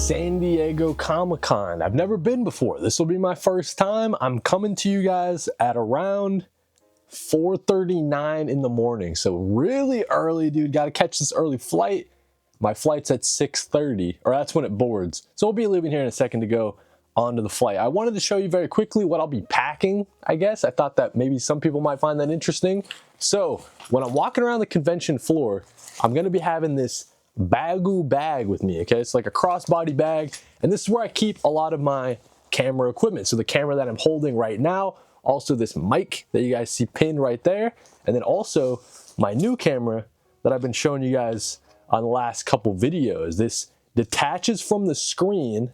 San Diego Comic-Con. I've never been before. This will be my first time. I'm coming to you guys at around 4:39 in the morning. So really early, dude. Got to catch this early flight. My flight's at 6:30, or that's when it boards. So we'll be leaving here in a second to go onto the flight. I wanted to show you very quickly what I'll be packing, I guess. I thought that maybe some people might find that interesting. So when I'm walking around the convention floor, I'm going to be having this Baggu bag with me, okay? It's like a crossbody bag, and this is where I keep a lot of my camera equipment. So the camera that I'm holding right now, also this mic that you guys see pinned right there, and then also my new camera that I've been showing you guys on the last couple videos. This detaches from the screen,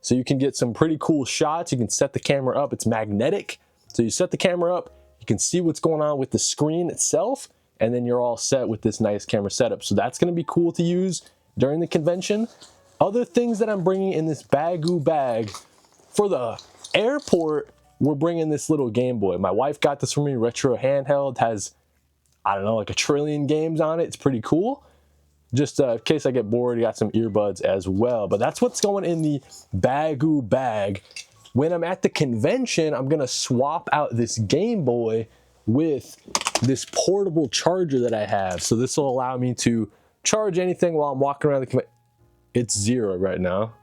so you can get some pretty cool shots. You can set the camera up. It's magnetic, so you set the camera up, you can see what's going on with the screen itself, and then you're all set with this nice camera setup. So that's gonna be cool to use during the convention. Other things that I'm bringing in this Baggu bag, for the airport, we're bringing this little Game Boy. My wife got this for me, retro handheld, has, I don't know, like 1 trillion games on it. It's pretty cool. Just in case I get bored, you got some earbuds as well. But that's what's going in the Baggu bag. When I'm at the convention, I'm gonna swap out this Game Boy with this portable charger that I have. So this will allow me to charge anything while I'm walking around the convention. It's 0 right now.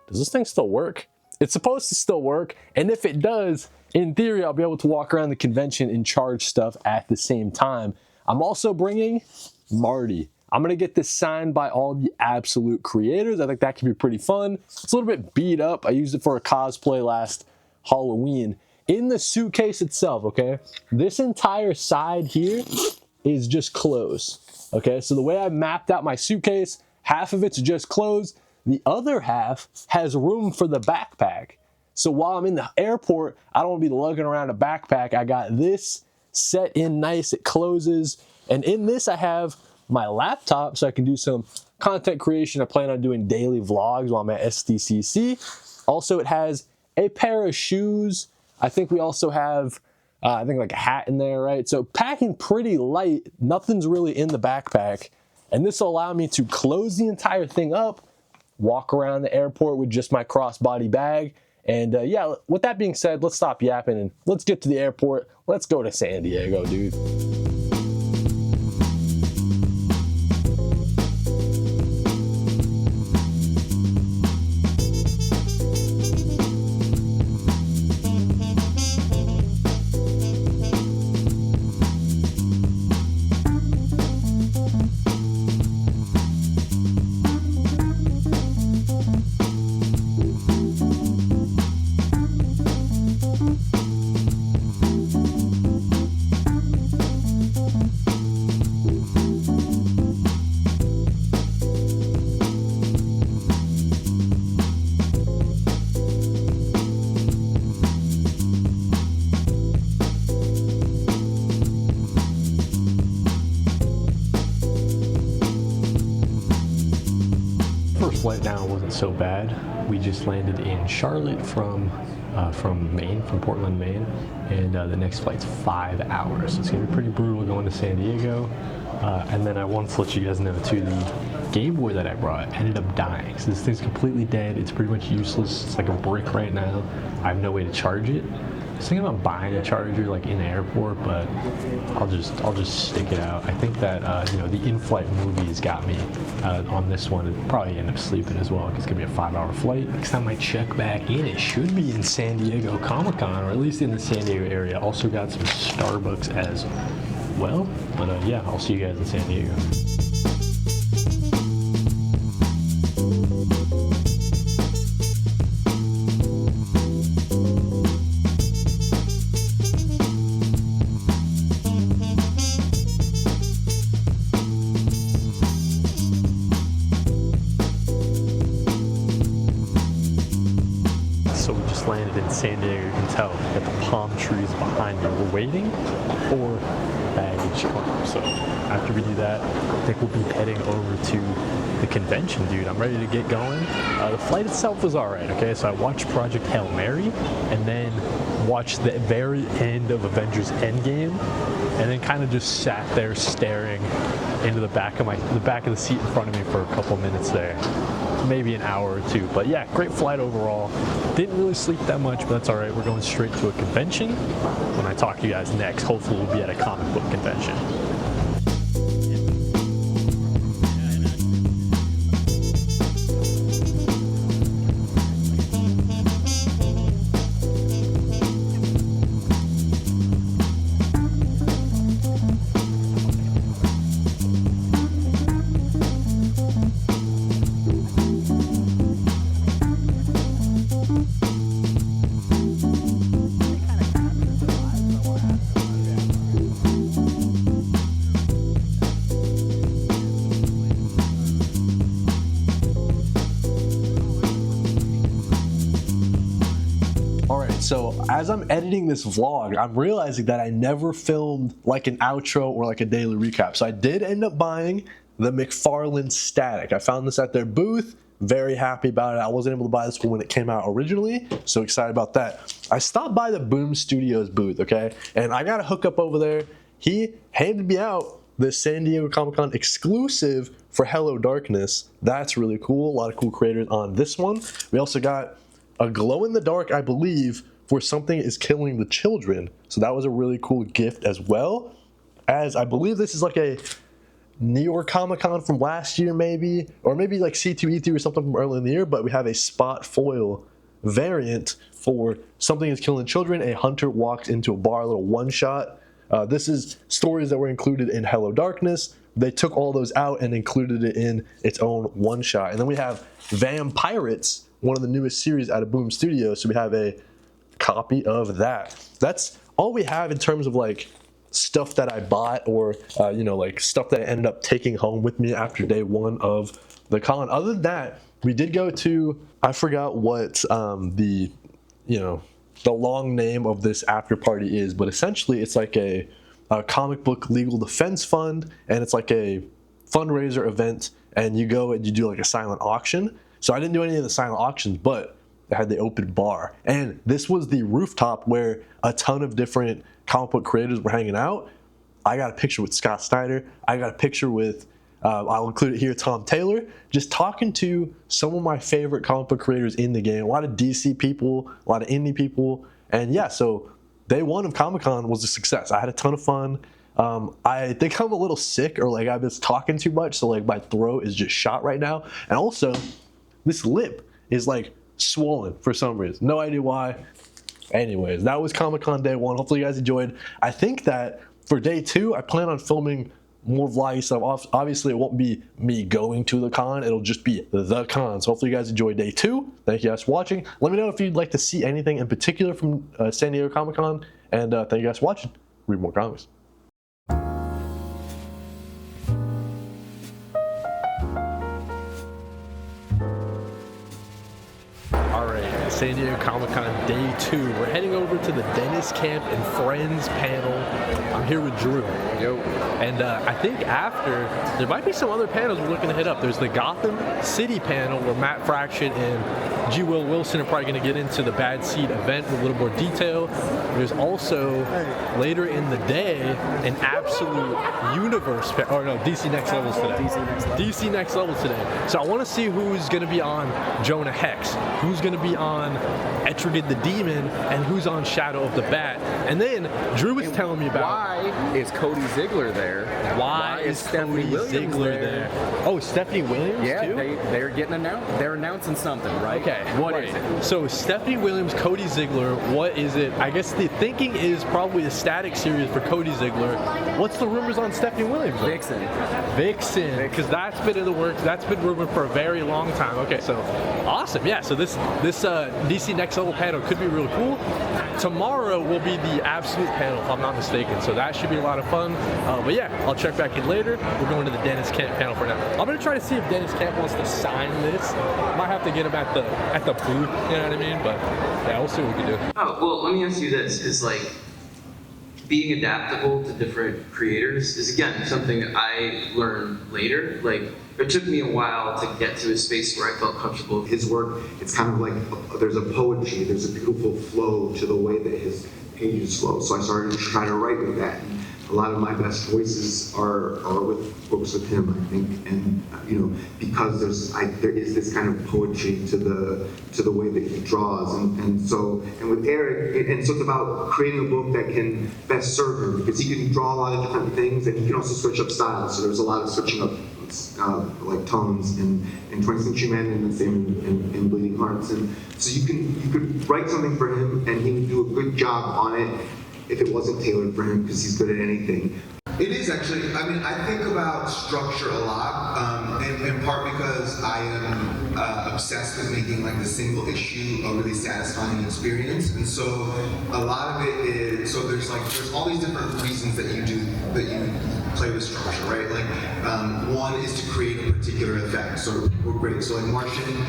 Does this thing still work? It's supposed to still work. And if it does, in theory, I'll be able to walk around the convention and charge stuff at the same time. I'm also bringing Marty. I'm gonna get this signed by all the absolute creators. I think that can be pretty fun. It's a little bit beat up. I used it for a cosplay last Halloween. In the suitcase itself, okay, this entire side here is just clothes, okay? So the way I mapped out my suitcase, half of it's just clothes. The other half has room for the backpack. So while I'm in the airport, I don't want to be lugging around a backpack. I got this set in nice. It closes. And in this, I have my laptop so I can do some content creation. I plan on doing daily vlogs while I'm at SDCC. Also, it has a pair of shoes. I think we also have, I think like a hat in there, right? So packing pretty light. Nothing's really in the backpack. And this will allow me to close the entire thing up, walk around the airport with just my crossbody bag. And yeah, with that being said, let's stop yapping and let's get to the airport. Let's go to San Diego, dude. Flight down wasn't so bad. We just landed in Charlotte from Maine, from Portland, Maine, and the next flight's 5 hours. So it's gonna be pretty brutal going to San Diego. And then I wanted to let you guys know too, the Game Boy that I brought ended up dying. So this thing's completely dead. It's pretty much useless. It's like a brick right now. I have no way to charge it. I was thinking about buying a charger like in the airport, but I'll just stick it out. I think that you know, the in-flight movies got me on this one. I'd probably end up sleeping as well because it's gonna be a 5-hour flight. Next time I check back in, it should be in San Diego Comic-Con, or at least in the San Diego area. Also got some Starbucks as well. But yeah, I'll see you guys in San Diego. So we just landed in San Diego. You can tell, got the palm trees behind me. We're waiting for baggage claim. So after we do that, I think we'll be heading over to the convention, dude. I'm ready to get going. The flight itself was all right, okay? So I watched Project Hail Mary and then watched the very end of Avengers Endgame and then kind of just sat there staring into the back of the seat in front of me for a couple minutes there. maybe an hour or two. But yeah, great flight overall. Didn't really sleep that much, but that's all right. We're going straight to a convention. When I talk to you guys next, hopefully we'll be at a comic book convention. So as I'm editing this vlog, I'm realizing that I never filmed like an outro or like a daily recap. So I did end up buying the McFarlane Static. I found this at their booth. Very happy about it. I wasn't able to buy this one when it came out originally, so excited about that. I stopped by the Boom Studios booth, okay? And I got a hookup over there. He handed me out the San Diego Comic-Con exclusive for Hello Darkness. That's really cool. A lot of cool creators on this one. We also got a glow-in-the-dark, I believe, for Something Is Killing the Children. So that was a really cool gift as well. As I believe this is like a New York Comic-Con from last year maybe, or maybe like C2E3 or something from early in the year, but we have a spot foil variant for Something Is Killing Children. A hunter walks into a bar, a little one-shot. This is stories that were included in Hello Darkness. They took all those out and included it in its own one-shot. And then we have Vampirates, one of the newest series out of Boom Studios. So we have a copy of that. That's all we have in terms of like stuff that I bought or you know, like stuff that I ended up taking home with me after day one of the con. Other than that, we did go to, I forgot what the long name of this after party is, but essentially it's like a comic book legal defense fund, and it's like a fundraiser event, and you go and you do like a silent auction. So I didn't do any of the silent auctions, but they had the open bar, and this was the rooftop where a ton of different comic book creators were hanging out. I got a picture with Scott Snyder. I got a picture with, I'll include it here, Tom Taylor, just talking to some of my favorite comic book creators in the game. A lot of DC people, a lot of indie people, and yeah, so day one of Comic-Con was a success. I had a ton of fun. I think I'm a little sick, or like I've been talking too much, so like my throat is just shot right now, and also this lip is like swollen for some reason. No idea why. Anyways, that was Comic-Con day one. Hopefully you guys enjoyed. I think that for day two, I plan on filming more vloggy stuff. Obviously, it won't be me going to the con. It'll just be the con. So hopefully you guys enjoyed day two. Thank you guys for watching. Let me know if you'd like to see anything in particular from San Diego Comic-Con. And thank you guys for watching. Read more comics. San Diego Comic-Con day two. We're heading over to the Dennis Camp and Friends panel. I'm here with Drew. Yo. And I think after, there might be some other panels we're looking to hit up. There's the Gotham City panel where Matt Fraction and G. Will Wilson are probably going to get into the Bad Seed event with a little more detail. There's also, later in the day, an Absolute Universe, or no, DC Next Levels today. DC Next Levels today. So I want to see who's going to be on Jonah Hex, who's going to be on Etrigan the Demon, and who's on Shadow of the Bat. And then Drew was telling me about why is Kody Ziegler there? Why is Stephanie Ziegler there? Oh, Stephanie Williams yeah, too? they're getting announced. They're announcing something, right? Okay, what is it? So Stephanie Williams, Kody Ziegler, what is it? I guess the thinking is probably the Static series for Kody Ziegler. What's the rumors on Stephanie Williams? Vixen, because that's been in the works. That's been rumored for a very long time. Okay, so awesome. Yeah, so this DC Next Level panel could be really cool. Tomorrow will be the Absolute panel, if I'm not mistaken. So that should be a lot of fun. But yeah, I'll check back in later. We're going to the Dennis Camp panel for now. I'm gonna try to see if Dennis Camp wants to sign this. Might have to get him at the booth. You know what I mean? But yeah, we'll see what we can do. Oh well, let me ask you this: is like being adaptable to different creators is again something I learned later. Like it took me a while to get to a space where I felt comfortable with his work. It's kind of like there's a poetry, there's a beautiful flow to the way that his pages flow. So I started to try to write with that. And a lot of my best voices are with books with him, I think, and because there is this kind of poetry to the way that he draws, and with Eric, and so it's about creating a book that can best serve him, because he can draw a lot of different things, and he can also switch up styles. So there's a lot of switching up like tones in 20th Century Man, and the same in Bleeding Hearts, and so you could write something for him, and he would do a good job on it if it wasn't tailored for him, because he's good at anything. It is actually, I think about structure a lot, in part because I am obsessed with making like the single issue a really satisfying experience, and so a lot of it is, so there's all these different reasons that you play with structure, right? Like, one is to create a particular effect. So we're great. So like Martian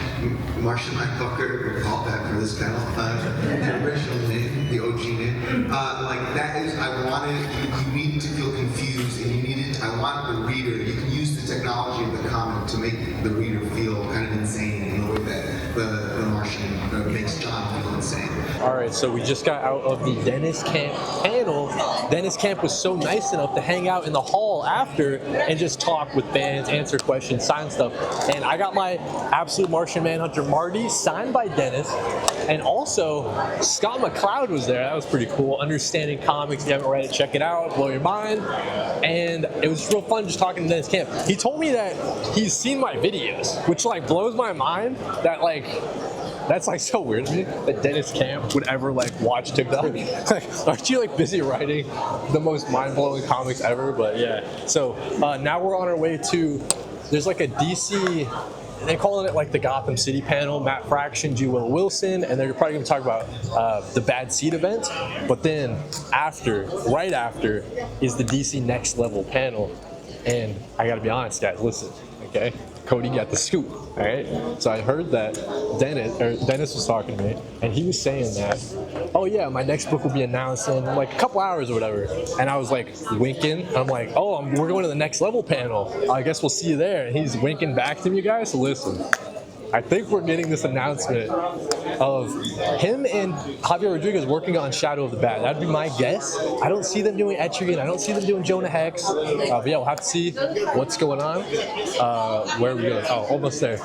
Mindfucker, we'll call that for this panel. The original name, the OG name. Like that is, you needed to feel confused, and I want the reader, you can use the technology of the comic to make the reader feel kind of insane in the way that the Martian makes John feel insane. All right, so we just got out of the Dennis Camp panel. Dennis Camp was so nice enough to hang out in the hall after and just talk with fans, answer questions, sign stuff. And I got my Absolute Martian Manhunter Marty signed by Dennis. And also, Scott McCloud was there. That was pretty cool. Understanding comics. If you haven't read it, check it out. Blow your mind. And it was real fun just talking to Dennis Camp. He told me that he's seen my videos, which like blows my mind. That's like so weird to me that Dennis Camp would ever like watch TikTok. Like, aren't you like busy writing the most mind-blowing comics ever? But yeah. So now we're on our way to, there's like a DC, they're calling it like the Gotham City panel. Matt Fraction, G. Will Wilson, and they're probably going to talk about the Bad Seed event. But then right after, is the DC Next Level panel. And I got to be honest, guys, listen, okay? Kody got the scoop, all right? So I heard that Dennis was talking to me, and he was saying that, oh yeah, my next book will be announced in like a couple hours or whatever. And I was like winking. I'm like, oh, we're going to the Next Level panel. I guess we'll see you there. And he's winking back to me, guys. So listen, I think we're getting this announcement of him and Javier Rodriguez working on Shadow of the Bat. That'd be my guess. I don't see them doing Etrigan. I don't see them doing Jonah Hex. But yeah, we'll have to see what's going on. Where are we going? Oh, almost there.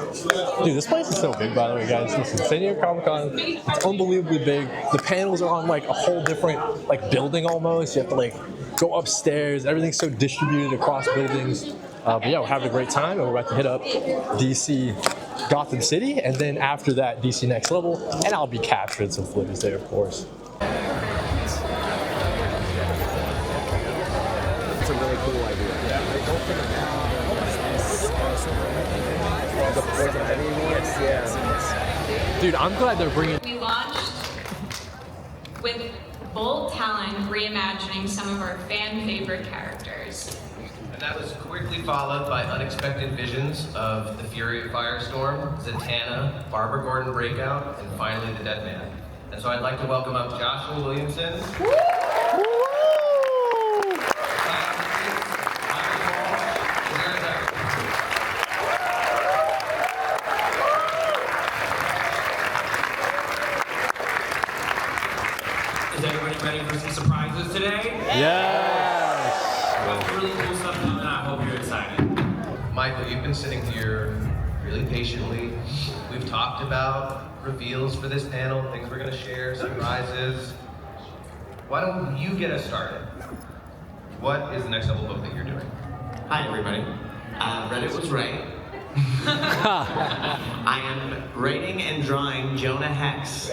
Dude, this place is so big, by the way, guys. Listen, San Diego Comic-Con, it's unbelievably big. The panels are on like a whole different like building almost. You have to like go upstairs. Everything's so distributed across buildings. But yeah, we're having a great time, and we're about to hit up DC Gotham City, and then after that, DC Next Level, and I'll be capturing some footage there, of course. It's a really cool idea. Dude, I'm glad they're bringing. We launched with bold talent reimagining some of our fan favorite characters. And that was quickly followed by unexpected visions of the Fury of Firestorm, Zatanna, Barbara Gordon Breakout, and finally the Dead Man. And so I'd like to welcome up Joshua Williamson. Is everybody ready for some surprises today? Yes! Got some really cool stuff coming. I hope you're excited. Michael, you've been sitting here really patiently. We've talked about reveals for this panel, things we're going to share, surprises. Why don't you get us started? What is the next level book that you're doing? Hi everybody. Reddit was right. I am writing and drawing Jonah Hex.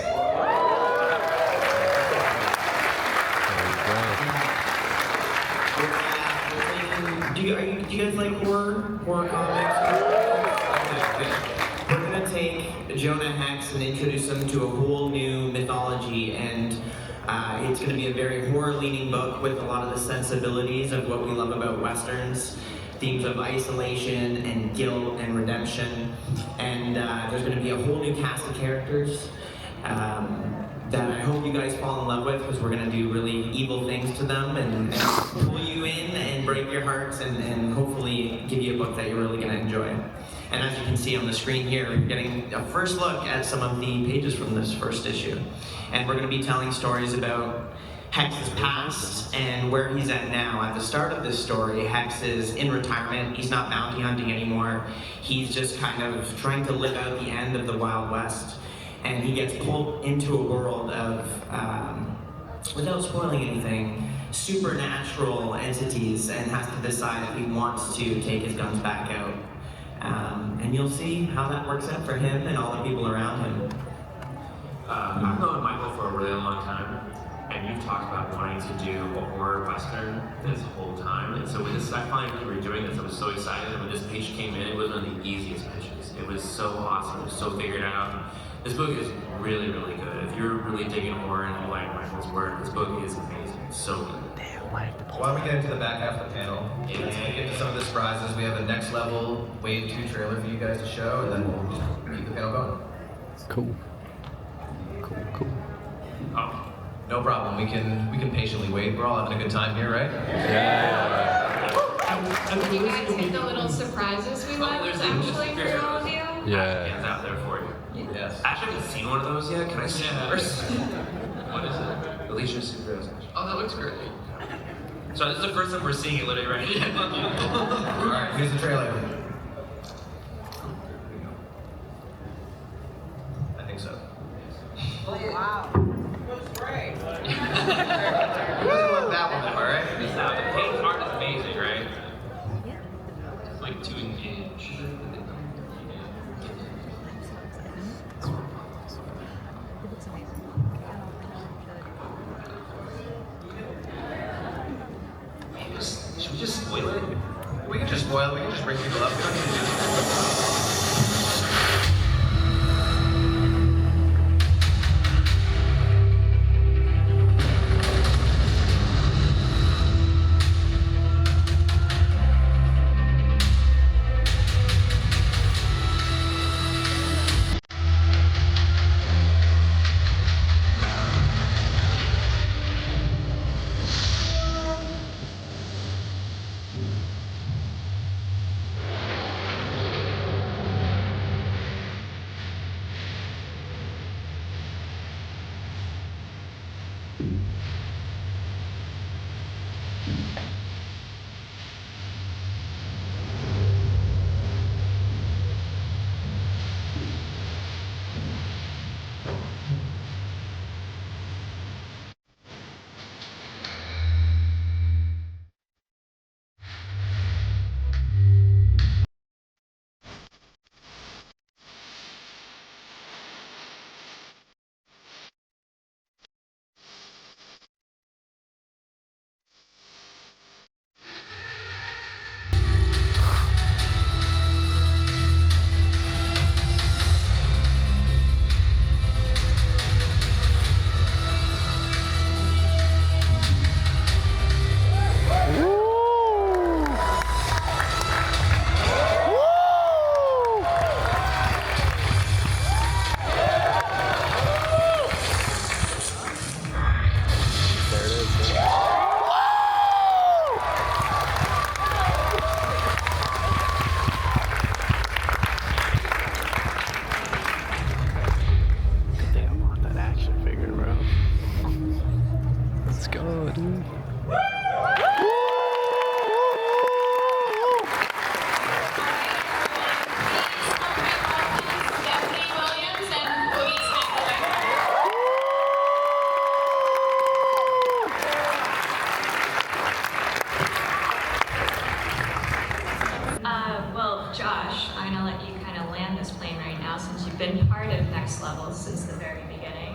Do you guys like horror comics? We're gonna take Jonah Hex and introduce him to a whole new mythology, and it's gonna be a very horror-leaning book with a lot of the sensibilities of what we love about westerns, themes of isolation and guilt and redemption, and there's gonna be a whole new cast of characters that I hope you guys fall in love with, because we're gonna do really evil things to them and pull you in and break your hearts and hopefully give you a book that you're really gonna enjoy. And as you can see on the screen here, we're getting a first look at some of the pages from this first issue. And we're gonna be telling stories about Hex's past and where he's at now. At the start of this story, Hex is in retirement. He's not bounty hunting anymore. He's just kind of trying to live out the end of the Wild West. And he gets pulled into a world of, without spoiling anything, supernatural entities, and has to decide if he wants to take his guns back out. And you'll see how that works out for him and all the people around him. I've known Michael for a really long time, and you've talked about wanting to do a horror western this whole time. And so when I finally we were doing this, I was so excited. And when this pitch came in, it was one of the easiest pitches. It was so awesome. It was so figured out. This book is really, really good. If you're really digging horror and you like Michael's work, this book is amazing. It's so good. Why don't we get into the back half of the panel? Let's get into some of the surprises. We have a next level Wave 2 trailer for you guys to show, and then we'll just keep the panel going. Cool. Oh, no problem. We can patiently wait. We're all having a good time here, right? Did you guys get the little surprises we left actually for all of you? Yeah. Hands out there for you. Yes. I actually haven't seen one of those yet. Can I see it first? What is it? Alicia's Superheroes. Oh, that looks great. So this is the first time we're seeing it literally right here. All right, here's the trailer. I think so. Wow. Looks great. You guys love that one, all right? The paint art is amazing, right? It's like to engage. Should we just spoil it? We can just spoil it. We can just bring people up. We don't need to do Josh, I'm gonna let you kind of land this plane right now since you've been part of Next Level since the very beginning.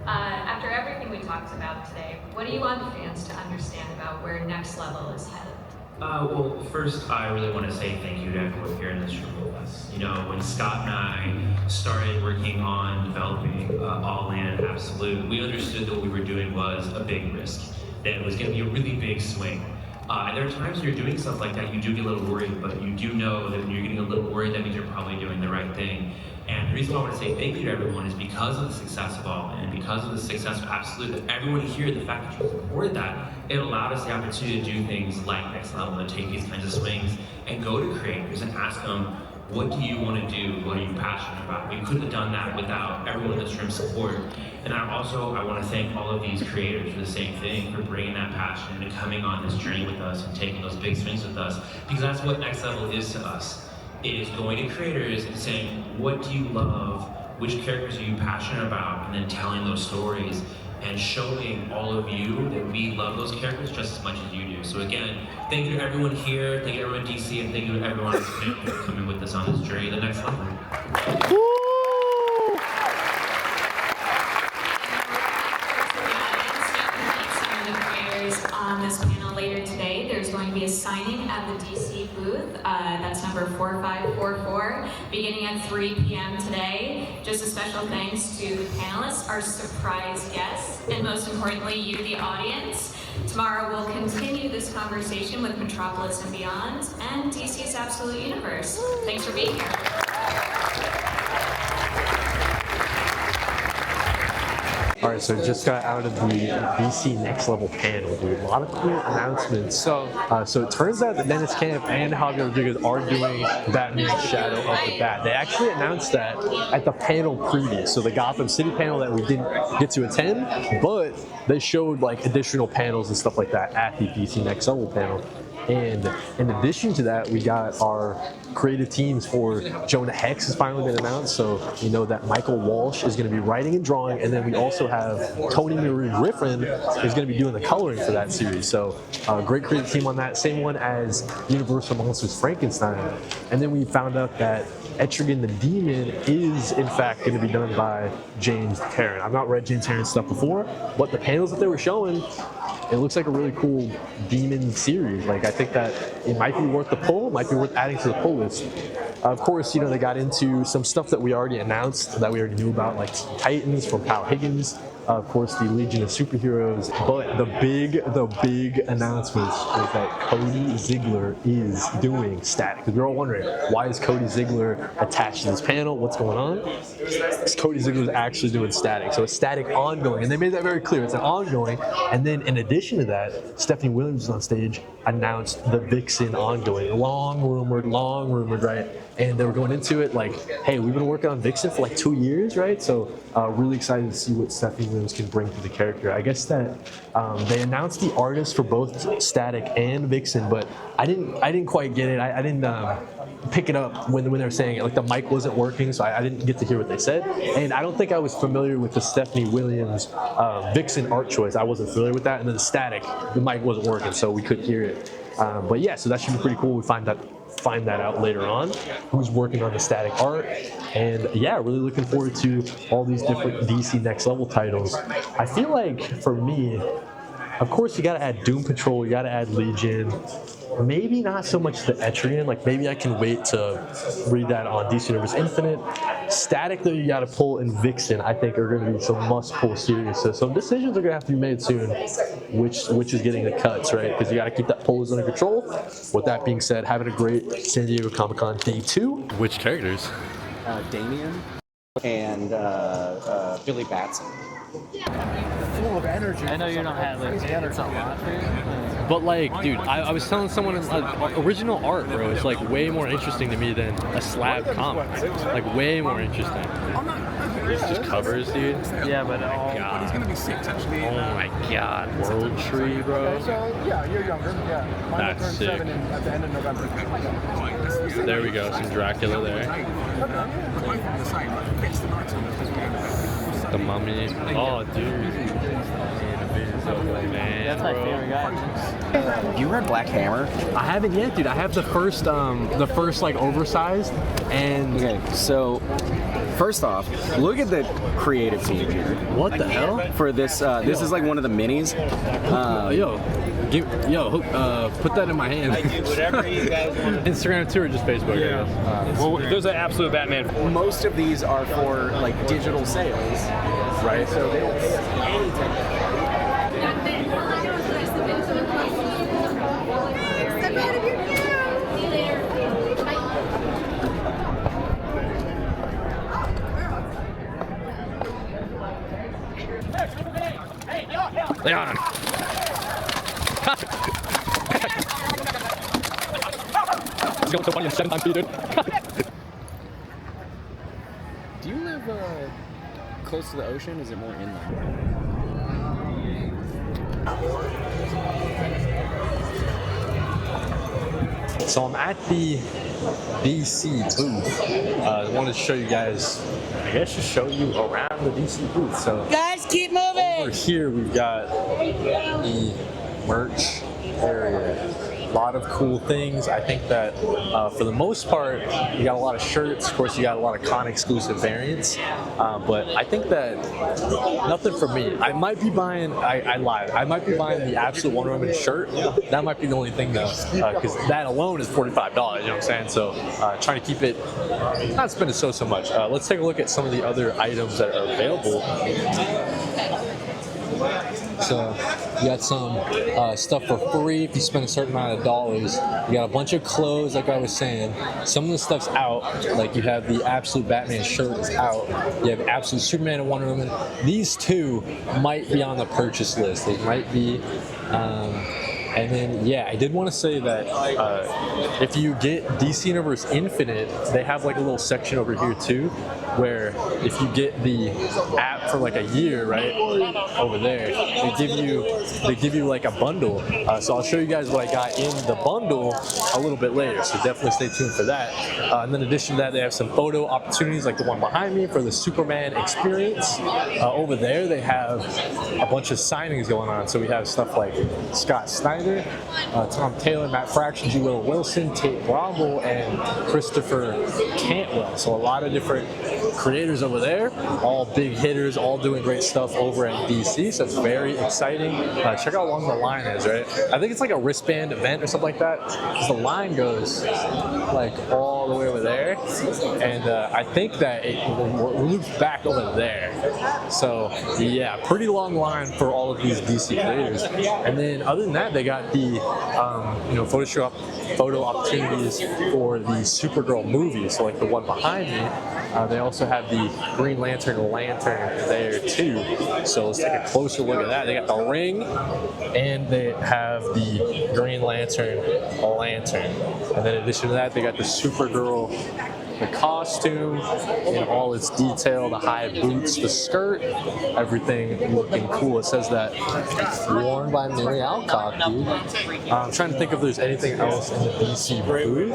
After everything we talked about today, what do you want fans to understand about where Next Level is headed? Well, first, I really want to say thank you to everyone here in this room with us. You know, when Scott and I started working on developing All Land Absolute, we understood that what we were doing was a big risk, that it was going to be a really big swing. And there are times when you're doing stuff like that, you do get a little worried, but you do know that when you're getting a little worried, that means you're probably doing the right thing. And the reason why I want to say thank you to everyone is because of the success of All In, and because of the success of Absolute, that everyone here, the fact that you supported that, it allowed us the opportunity to do things like Next Level and take these kinds of swings and go to creators and ask them, what do you want to do? What are you passionate about? We couldn't have done that without everyone in this room's support. And I want to thank all of these creators for the same thing, for bringing that passion and coming on this journey with us and taking those big swings with us, because that's what Next Level is to us. It is going to creators and saying, what do you love? Which characters are you passionate about? And then telling those stories and showing all of you that we love those characters just as much as you do. So again, thank you to everyone here, thank you to everyone in DC, and thank you to everyone for coming with us on this journey to the next level. On this panel later today, there's going to be a signing at the DC booth. That's number 4544, beginning at 3 p.m. today. Just a special thanks to the panelists, our surprise guests, and most importantly, you, the audience. Tomorrow we'll continue this conversation with Metropolis and Beyond and DC's Absolute Universe. Thanks for being here. All right, so just got out of the DC Next Level panel, dude. A lot of cool announcements. So it turns out that Dennis Camp and Javier Rodriguez are doing Batman Shadow of the Bat. They actually announced that at the panel preview, so the Gotham City panel that we didn't get to attend, but they showed like additional panels and stuff like that at the DC Next Level panel. And in addition to that, we got our creative teams for Jonah Hex has finally been announced. So you know that Michael Walsh is going to be writing and drawing, and then we also have Tony Marie Griffin is going to be doing the coloring for that series. So great creative team on that. Same one as Universal Monsters Frankenstein. And then we found out that Etrigan the Demon is in fact going to be done by James Tarrant. I've not read James Tarrant's stuff before, but the panels that they were showing, it looks like a really cool demon series. Like, I think that it might be worth the pull, might be worth adding to the pull list. Of course, you know, they got into some stuff that we already announced, that we already knew about, like Teen Titans from Kyle Higgins, of course, the Legion of Superheroes. But the big announcement is that Cody Ziegler is doing Static. Because we're all wondering, why is Cody Ziegler attached to this panel? What's going on? Cody Ziegler is actually doing Static. So it's Static ongoing. And they made that very clear. It's an ongoing. And then in addition to that, Stephanie Williams is on stage, announced the Vixen ongoing. Long rumored, right? And they were going into it like, hey, we've been working on Vixen for like 2 years, right? So really excited to see what Stephanie Williams can bring to the character. I guess that they announced the artist for both Static and Vixen, but I didn't quite get it. I didn't pick it up when they were saying it. Like, the mic wasn't working, so I didn't get to hear what they said. And I don't think I was familiar with the Stephanie Williams Vixen art choice. I wasn't familiar with that. And then the Static, the mic wasn't working, so we couldn't hear it. But yeah, so that should be pretty cool. We find that out later on, who's working on the Static art. And yeah, really looking forward to all these different DC Next Level titles. I feel like, for me, of course, you gotta add Doom Patrol, you gotta add Legion. Maybe not so much the Etrigan, like maybe I can wait to read that on DC Universe Infinite. Static, though, you gotta pull, and Vixen, I think, are gonna be some must-pull series. So some decisions are gonna have to be made soon, which is getting the cuts, right? Because you gotta keep that pull list under control. With that being said, having a great San Diego Comic-Con Day 2. Which characters? Damien and Billy Batson. Full of energy. I know you're not having it's a lot for you. But like, dude, I was telling someone, original art, bro, is like way more interesting to me than a slab comic. Like, way more interesting. It's just covers, dude. Yeah, but but he's gonna be 6 actually. Oh my god, World Tree, bro. Okay, so yeah, you're younger. Yeah, mine That's will turn sick. 7 at the end of November. There we go, some Dracula there. The Mummy. Oh, dude. Man, That's my favorite guy. You read Black Hammer? I haven't yet, dude. I have the first like oversized, and Okay, so first off, look at the creative team here. what the hell? For this, this is like one of the minis. Put that in my hand. Whatever you guys want. Instagram too, or just Facebook? Yeah. Well, there's an absolute Batman. Most of these are for like digital sales, right? So they don't any technology. Leon. He's going so funny in 7 times speed, dude. close to the ocean? Is it more inland? So I'm at the DC booth. I wanted to show you guys, I guess just show you around the DC booth. So guys, keep moving! Over here we've got the merch area. A lot of cool things. I think that for the most part, you got a lot of shirts. Of course, you got a lot of con exclusive variants. But I think that nothing for me. I might be buying, I lied. I might be buying the Absolute Wonder Woman shirt. That might be the only thing though, because that alone is $45, you know what I'm saying? So trying to keep it, not spending so much. Let's take a look at some of the other items that are available. So you got some stuff for free if you spend a certain amount of dollars. You got a bunch of clothes, like I was saying. Some of the stuff's out, like you have the Absolute Batman shirt is out. You have Absolute Superman and Wonder Woman. These two might be on the purchase list. They might be. And then, yeah, I did want to say that if you get DC Universe Infinite, they have like a little section over here too, where if you get the app for like a year, right, over there, they give you like a bundle. So I'll show you guys what I got in the bundle a little bit later. So definitely stay tuned for that. And then in addition to that, they have some photo opportunities like the one behind me for the Superman experience. Over there, they have a bunch of signings going on. So we have stuff like Scott Snyder, Tom Taylor, Matt Fraction, G. Will Wilson, Tate Brombel, and Christopher Cantwell. So a lot of different creators over there, all big hitters, all doing great stuff over at DC. So it's very exciting. Check out how long the line is, right? I think it's like a wristband event or something like that, because the line goes like all the way over there, and I think that it loops back over there. So yeah, pretty long line for all of these DC creators. And then other than that, they got the Photoshop photo opportunities for the Supergirl movie. So like the one behind me, they also have the Green Lantern there too. So let's take a closer look at that. They got the ring, and they have the Green Lantern. And then in addition to that, they got the Supergirl, the costume in all its detail, the high boots, the skirt, everything looking cool. It says that worn by Mary Alcock, dude. I'm trying to think if there's anything else in the DC booth.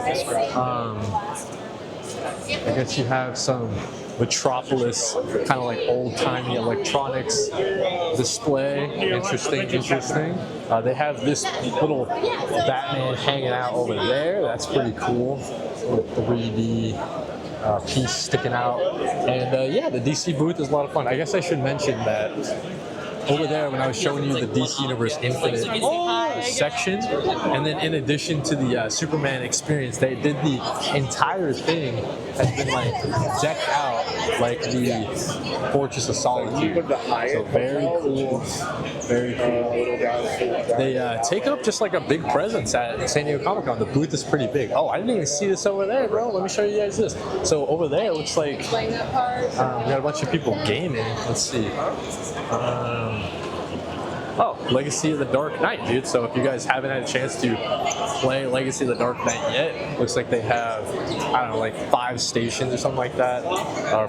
I guess you have some Metropolis, kind of like old-timey electronics display. Interesting. They have this little Batman hanging out over there. That's pretty cool. Little 3D piece sticking out. And yeah, the DC booth is a lot of fun. I guess I should mention that over there when I was showing you the DC Universe Infinite section, and then in addition to the Superman experience, they did the entire thing has been like decked out like the Fortress of Solitude. So very cool. They take up just like a big presence at San Diego Comic-Con. The booth is pretty big. Oh, I didn't even see this over there, bro. Let me show you guys this. So over there, it looks like we got a bunch of people gaming. Let's see. Oh, Legacy of the Dark Knight, dude. So if you guys haven't had a chance to play Legacy of the Dark Knight yet, looks like they have, I don't know, like 5 stations or something like that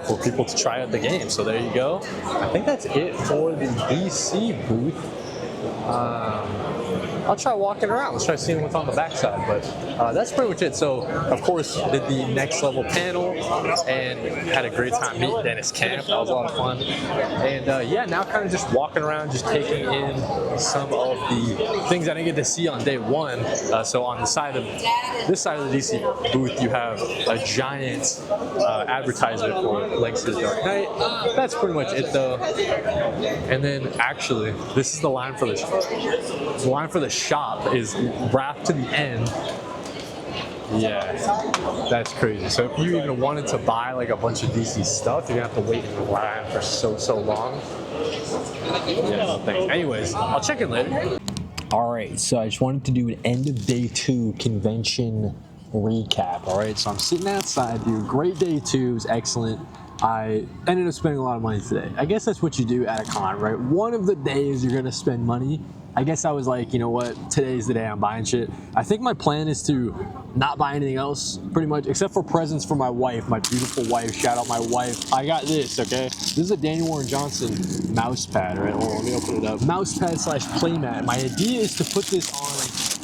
for people to try out the game. So there you go. I think that's it for the DC booth. I'll try walking around. Let's try seeing what's on the backside. But that's pretty much it. So, of course, did the Next Level panel and had a great time meeting Dennis Camp. That was a lot of fun. And yeah, now kind of just walking around, just taking in some of the things I didn't get to see on day one. So on the side of this side of the DC booth, you have a giant advertisement for Legacy of the Dark Knight. That's pretty much it, though. And then actually, this is the line for the shop is wrapped to the end. Yeah, that's crazy. So if you even wanted to buy like a bunch of DC stuff, you're gonna have to wait in the line for so long. Yeah, no thanks. Anyways, I'll check in later. All right, so I just wanted to do an end of day 2 convention recap. All right, so I'm sitting outside, dude. Great day 2, it was excellent. I ended up spending a lot of money today. I guess that's what you do at a con, right? One of the days you're gonna spend money, I guess I was like, you know what, today's the day I'm buying shit. I think my plan is to not buy anything else, pretty much, except for presents for my wife, my beautiful wife. Shout out my wife. I got this, okay? This is a Daniel Warren Johnson mouse pad, right? Hold on, let me open it up. Mouse pad slash playmat. My idea is to put this on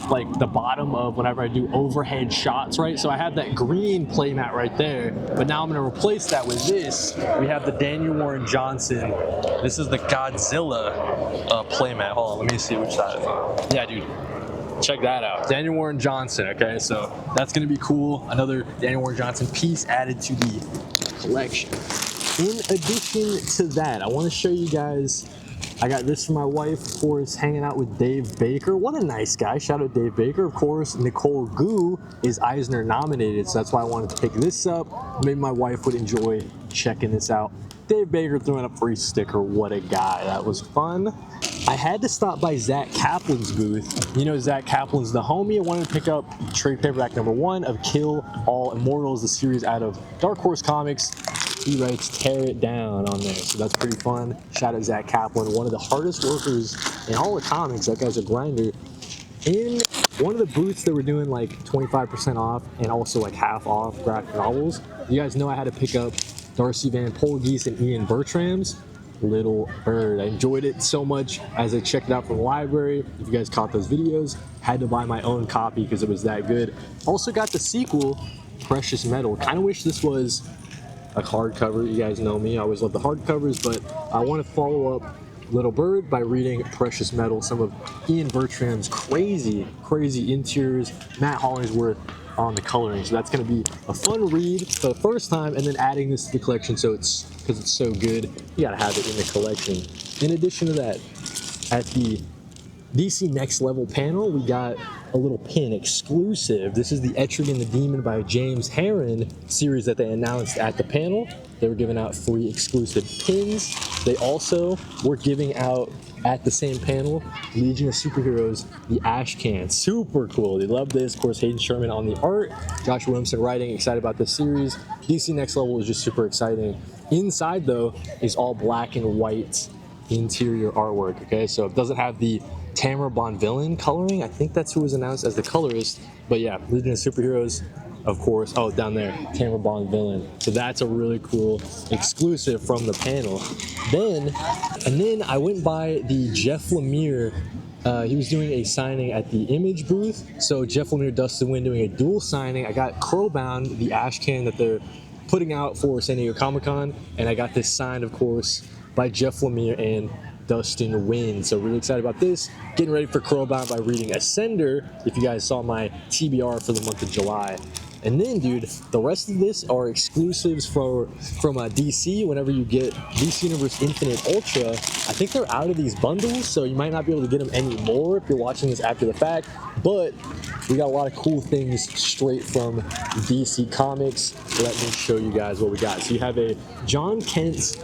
like the bottom of whenever I do overhead shots, right? So I have that green playmat right there, but now I'm gonna replace that with this. We have the Daniel Warren Johnson. This is the Godzilla playmat. Hold on, let me see which side it's on. Yeah, dude. Check that out. Daniel Warren Johnson, okay? So that's gonna be cool. Another Daniel Warren Johnson piece added to the collection. In addition to that, I wanna show you guys, I got this for my wife, of course, hanging out with Dave Baker. What a nice guy. Shout out Dave Baker. Of course, Nicole Gu is Eisner nominated, so that's why I wanted to pick this up. Maybe my wife would enjoy checking this out. Dave Baker throwing up free sticker. What a guy. That was fun. I had to stop by Zach Kaplan's booth. You know, Zach Kaplan's the homie. I wanted to pick up trade paperback #1 of Kill All Immortals, the series out of Dark Horse Comics. He writes "Tear It Down" on there, so that's pretty fun. Shout out Zach Kaplan, one of the hardest workers in all the comics. That guy's a grinder. In one of the booths that were doing like 25% off and also like half off graphic novels, you guys know I had to pick up Darcy Van Polgees and Ian Bertram's Little Bird. I enjoyed it so much as I checked it out from the library. If you guys caught those videos, had to buy my own copy because it was that good. Also got the sequel, Precious Metal. Kind of wish this was a hardcover. You guys know me, I always love the hardcovers, but I want to follow up Little Bird by reading Precious Metal, some of Ian Bertram's crazy interiors, Matt Hollingsworth on the coloring. So that's going to be a fun read for the first time, and then adding this to the collection, so because it's so good, you got to have it in the collection. In addition to that, at the DC Next Level panel, we got a little pin exclusive. This is the Etrigan the Demon by James Herron series that they announced at the panel. They were giving out free exclusive pins. They also were giving out at the same panel Legion of Superheroes, the Ash Can. Super cool. They love this. Of course, Hayden Sherman on the art, Josh Williamson writing. Excited about this series. DC Next Level is just super exciting. Inside though is all black and white interior artwork. Okay, so it doesn't have the Tamara Bonvillain coloring. I think that's who was announced as the colorist. But yeah, Legion of Superheroes, of course. Oh, down there, Tamara Bonvillain. So that's a really cool exclusive from the panel. Then I went by the Jeff Lemire. He was doing a signing at the Image booth. So Jeff Lemire, Dustin Nguyen doing a dual signing. I got Crowbound, the ash can that they're putting out for San Diego Comic-Con, and I got this signed, of course, by Jeff Lemire and Dustin Nguyen. So really excited about this. Getting ready for Crowbound by reading Ascender, if you guys saw my TBR for the month of July. And then, dude, the rest of this are exclusives from DC. Whenever you get DC Universe Infinite Ultra, I think they're out of these bundles, so you might not be able to get them anymore if you're watching this after the fact. But we got a lot of cool things straight from DC Comics. Let me show you guys what we got. So you have a John Kent's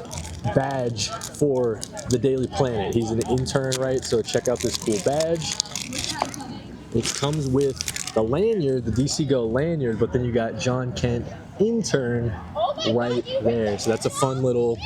badge for the Daily Planet. He's an intern, right? So check out this cool badge. It comes with the lanyard, the DC Go lanyard, but then you got John Kent intern right there. So that's a fun little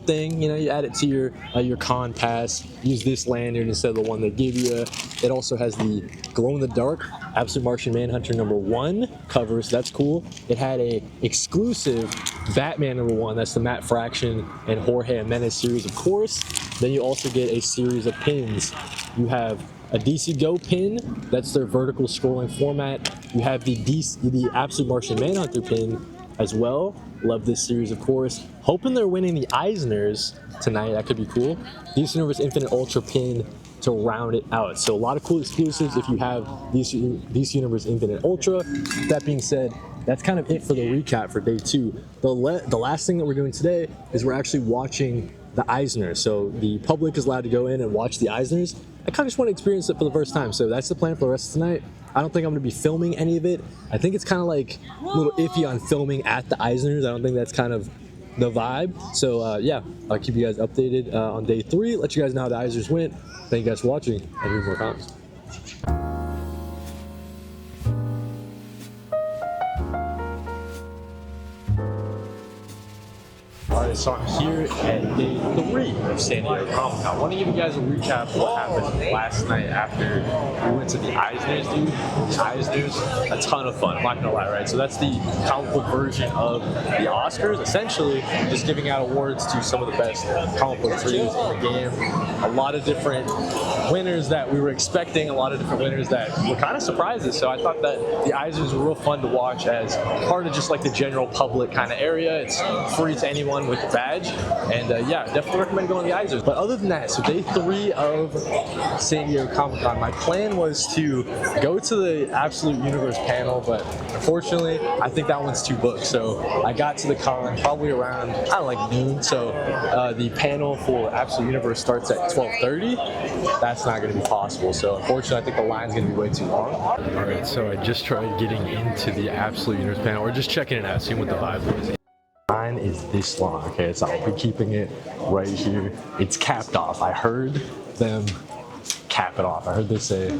thing. You know, you add it to your con pass. Use this lanyard instead of the one they give you. It also has the glow in the dark Absolute Martian Manhunter #1 cover, so that's cool. It had a exclusive Batman #1. That's the Matt Fraction and Jorge Jimenez series, of course. Then you also get a series of pins. You have a DC Go pin, that's their vertical scrolling format. You have the Absolute Martian Manhunter pin as well. Love this series, of course. Hoping they're winning the Eisners tonight. That could be cool. DC Universe Infinite Ultra pin to round it out. So a lot of cool exclusives if you have DC Universe Infinite Ultra. That being said, that's kind of it for the recap for day 2. The last thing that we're doing today is we're actually watching the Eisners. So the public is allowed to go in and watch the Eisners. I kind of just want to experience it for the first time. So that's the plan for the rest of tonight. I don't think I'm going to be filming any of it. I think it's kind of like a little iffy on filming at the Eisners. I don't think that's kind of the vibe. So yeah, I'll keep you guys updated on day 3. Let you guys know how the Eisners went. Thank you guys for watching, and read more comments. Alright, so I'm here at day 3 of San Diego Comic Con. I want to give you guys a recap of what happened last night after we went to the Eisners, dude. The Eisners, a ton of fun, I'm not gonna lie, right? So that's the comic book version of the Oscars, essentially just giving out awards to some of the best comic book creators in the game. A lot of different winners that we were expecting, a lot of different winners that were kind of surprises. So I thought that the Eisners were real fun to watch as part of just like the general public kind of area. It's free to anyone with a badge, and yeah, definitely recommend going to the Eisners. But other than that, so day 3 of San Diego Comic Con, my plan was to go to the Absolute Universe panel, but unfortunately, I think that one's too booked. So I got to the con probably around, I don't know, like noon. So the panel for Absolute Universe starts at 12:30. That's not going to be possible. So unfortunately, I think the line's going to be way too long. All right, so I just tried getting into the Absolute Universe panel, or just checking it out, seeing what the vibe was. Line is this long, okay, so I'll be keeping it right here. It's capped off. I heard them cap it off. I heard they say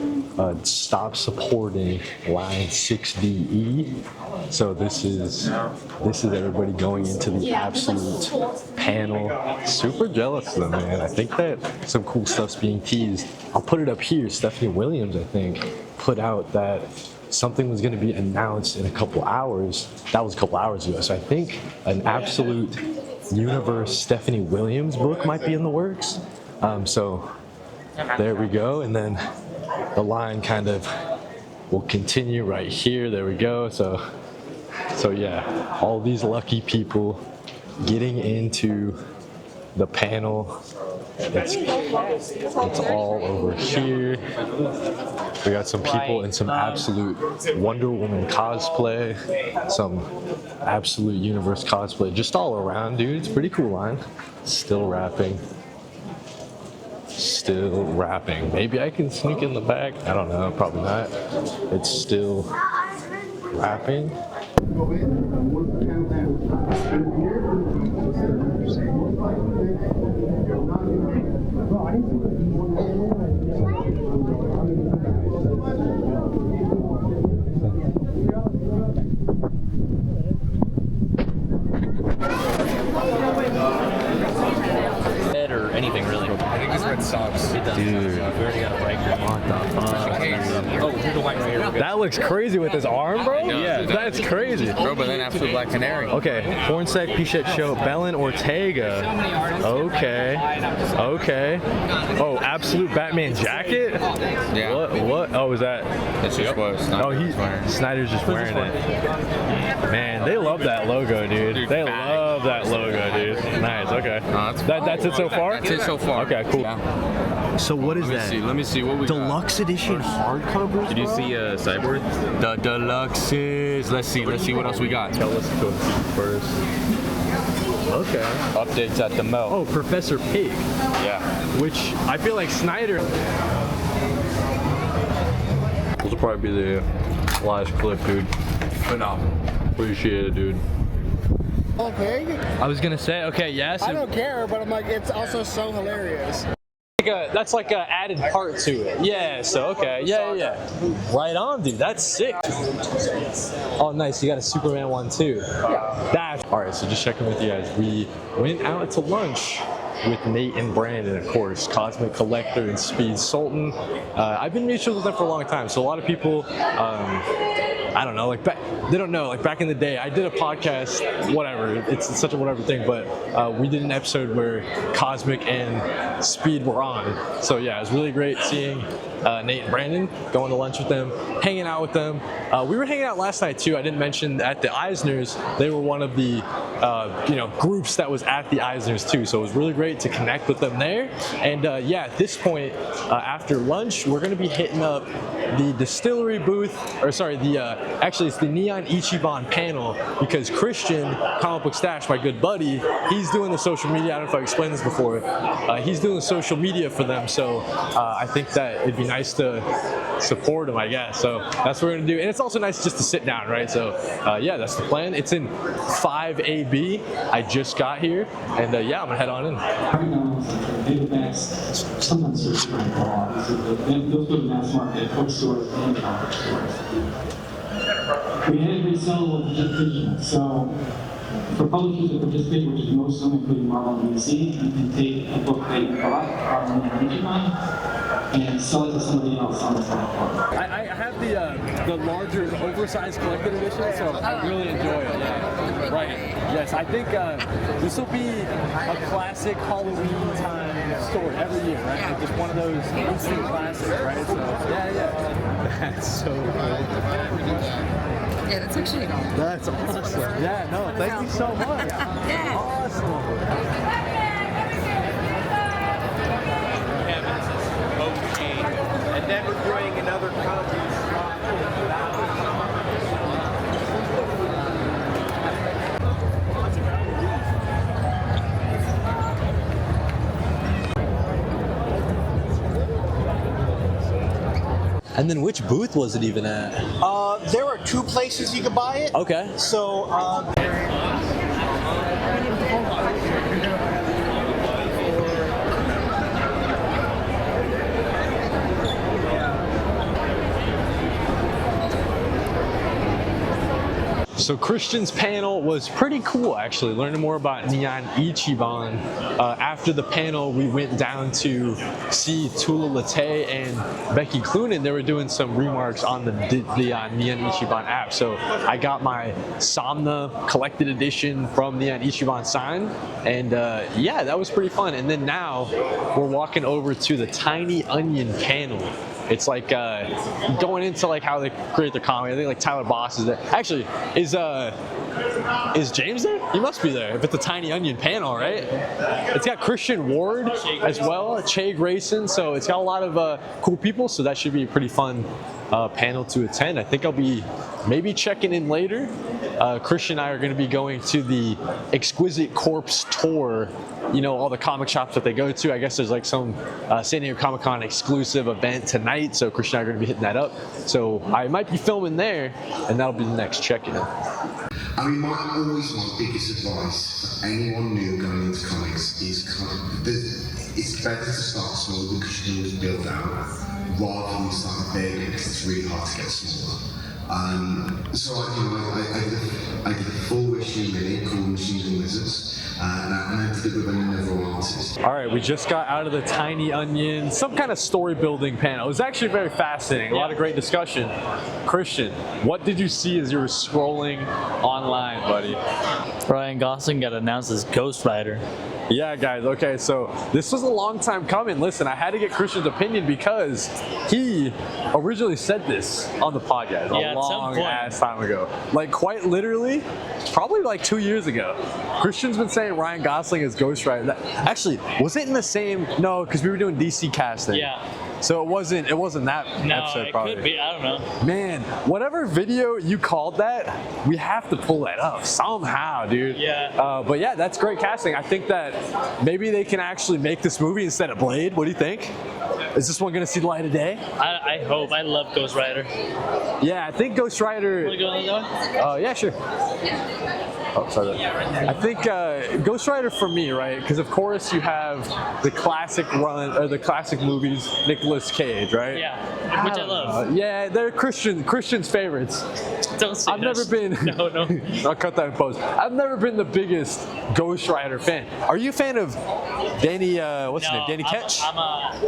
stop supporting line 6DE. So this is everybody going into the Absolute panel. Super jealous of them, man. I think that some cool stuff's being teased. I'll put it up here. Stephanie Williams, I think, put out that something was going to be announced in a couple hours. That was a couple hours ago. So I think an Absolute Universe Stephanie Williams book might be in the works. So there we go. And then the line kind of will continue right here. There we go. So yeah, all these lucky people getting into the panel. It's all over here. We got some people in some Absolute Wonder Woman cosplay, some Absolute Universe cosplay, just all around, dude. It's a pretty cool line. Still rapping. Still rapping. Maybe I can sneak in the back. I don't know, probably not. It's still rapping. Or anything really. I think this red sucks. It does. Dude. We already got a bike there. What the fuck? Oh, here's the line right here. That looks crazy with his arm, bro. Yeah, that's crazy. Bro, but then Absolute Black Canary. Okay, Hornsec, Pichette Show, Belen Ortega. Okay. Oh, Absolute Batman jacket? Yeah. What? Oh, is that? That's just what Snyder's just wearing it. Man, they love that logo, dude. They love that logo, dude. Nice, okay. That's it so far? That's it so far. Okay, cool. Yeah. So what is that? Let me see what we Deluxe edition hardcovers? Did you see Cyborg? The deluxes. Let's see what else we got. Tell us to go first. Okay. Updates at the Mel. Oh, Professor Pig. Yeah. Which I feel like Snyder. This will probably be the last clip, dude. Phenomenal. Appreciate it, dude. Oh, pig? I was gonna say, okay, yes. I don't care, but I'm like, it's also so hilarious. That's like an added part to it. Yeah, so okay. Yeah. Right on, dude. That's sick. Oh, nice. You got a Superman one too. Yeah. Alright, so just checking with you guys. We went out to lunch with Nate and Brandon, of course, Cosmic Collector and Speed Sultan. I've been mutual with them for a long time, so a lot of people, I don't know, like they don't know, like back in the day, I did a podcast, whatever, it's such a whatever thing, but we did an episode where Cosmic and Speed were on. So yeah, it was really great seeing Nate and Brandon, going to lunch with them, hanging out with them. We were hanging out last night too. I didn't mention at the Eisners, they were one of the groups that was at the Eisners too. So it was really great to connect with them there. And yeah, at this point, after lunch, we're going to be hitting up the distillery booth, or sorry, actually it's the Neon Ichiban panel, because Christian, Comic Book Stash, my good buddy, he's doing the social media. I don't know if I explained this before. He's doing the social media for them. So I think that it'd be nice to support him, I guess. So that's what we're gonna do. And it's also nice just to sit down, right? So yeah, that's the plan. It's in 5AB. I just got here, and yeah, I'm gonna head on in. Sometimes those go to mass market bookstores and comic stores. We had to resell digital, so For publishers to participate, which is most of them, including Marvel and DC, you can take a book that you bought on the Digimon and sell it to somebody else on the platform. I have the larger, oversized collected edition, so I really enjoy it. Yeah. Right. Yes, I think this will be a classic Halloween time story every year, right? Like just one of those instant classics, right? So yeah. That's so cool. Yeah, that's actually That's awesome. Yeah, no, thank you so much. Yeah. Awesome. And then we're doing another copy. And then which booth was it even at? There were 2 places you could buy it. Okay. So, So Christian's panel was pretty cool, actually, learning more about Neon Ichiban. After the panel, we went down to see Tula Latte and Becky Cloonan. They were doing some remarks on the Neon Ichiban app. So I got my Somna collected edition from Neon Ichiban signed, and yeah, that was pretty fun. And then now we're walking over to the Tiny Onion panel. It's like going into like how they create their comedy. I think like Tyler Boss is there. Actually, is James there? He must be there. If it's the Tiny Onion panel, right? It's got Christian Ward as well, Che Grayson. So it's got a lot of cool people. So that should be a pretty fun panel to attend. I think I'll be maybe checking in later. Christian and I are going to be going to the Exquisite Corpse tour. You know, all the comic shops that they go to. I guess there's like some San Diego Comic-Con exclusive event tonight, so Christian and I are going to be hitting that up. So I might be filming there, and that'll be the next check-in. I mean, always my biggest advice for anyone new going into comics is it's better to start small because you can always build out rather than start big because it's really hard to get smaller. So I did a full issue mini called Machines and Wizards. And I did it with another artist. All right, we just got out of the Tiny Onion, some kind of story building panel. It was actually very fascinating, a lot of great discussion. Christian, what did you see as you were scrolling online, buddy? Ryan Gosling got announced as Ghost Rider. Yeah, guys, okay, so this was a long time coming. Listen, I had to get Christian's opinion because he originally said this on the podcast a long ass time ago. Like, quite literally, probably like 2 years ago. Christian's been saying Ryan Gosling is Ghost Rider. Actually, was it in the same? No, because we were doing DC casting. Yeah. So it wasn't that episode, probably. It could be, I don't know. Man, whatever video you called that, we have to pull that up somehow, dude. Yeah. But yeah, that's great casting. I think that maybe they can actually make this movie instead of Blade. What do you think? Is this one gonna see the light of day? I hope. I love Ghost Rider. Yeah, I think Ghost Rider. Want to go on the door? Yeah, sure. Oh, sorry. I think Ghost Rider for me, right? Because of course you have the classic run or the classic movies, Nicolas Cage, right? Yeah, which I love. Yeah, they're Christian's favorites. Don't say I've never been. No. I'll cut that in post. I've never been the biggest Ghost Rider fan. Are you a fan of Danny? What's his name? Danny Ketch? I'm a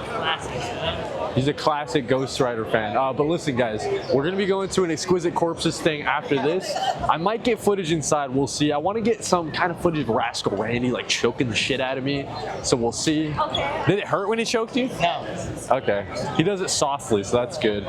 classic. He's a classic Ghost Rider fan. But listen, guys, we're gonna be going to an Exquisite Corpses thing after this. I might get footage inside. We'll see. I want to get some kind of footage of Rascal Randy like choking the shit out of me. So we'll see. Okay. Did it hurt when he choked you? No. Okay. He does it softly, so that's good.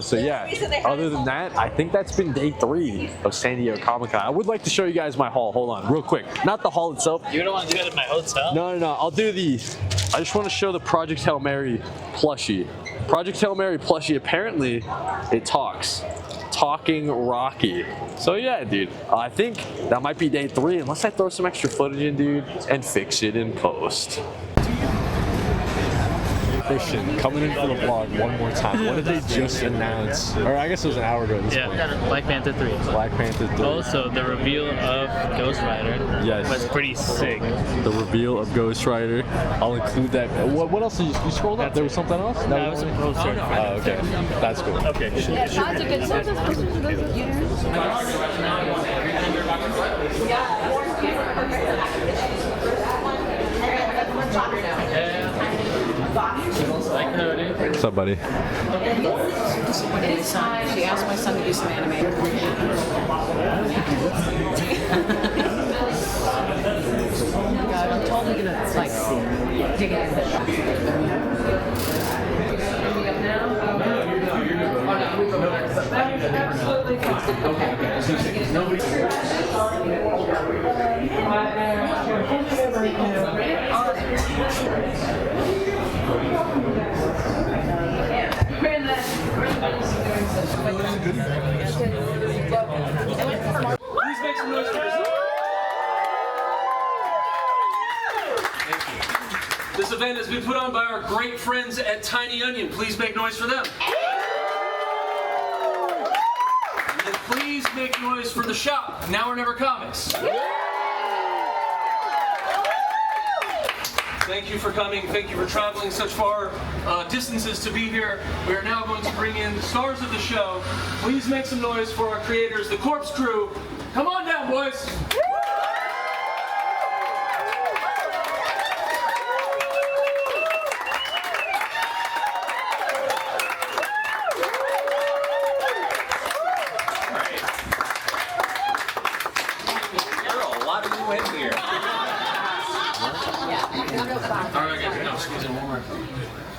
So yeah. Other than that, I think that's been day 3 of San Diego Comic-Con. I would like to show you guys my haul. Hold on, real quick. Not the haul itself. You don't want to do it at my hotel? No. I'll do I just want to show the Project Hail Mary plushie. Project Hail Mary plushie, apparently it talks. Talking Rocky. So yeah, dude, I think that might be day 3 unless I throw some extra footage in, dude, and fix it in post. Christian, coming in for the vlog one more time. What did they just announce? Or I guess it was an hour ago at this point. Black Panther 3. Black Panther 3. Also, the reveal of Ghost Rider was pretty sick. The reveal of Ghost Rider. I'll include that. What else did you scroll up? There was something else? No, it was a poster. Oh, okay. That's cool. Okay. Yeah, Todd's a good Hi, Kody. What's up, buddy? She asked my son to do some animating. God, I'm totally gonna like dig it in. Absolutely fine. Please make some noise for this. This event has been put on by our great friends at Tiny Onion. Please make noise for them. And please make noise for the shop, Now or Never Comics. Thank you for coming. Thank you for traveling such far distances to be here. We are now going to bring in the stars of the show. Please make some noise for our creators, the Corpse Crew. Come on down, boys.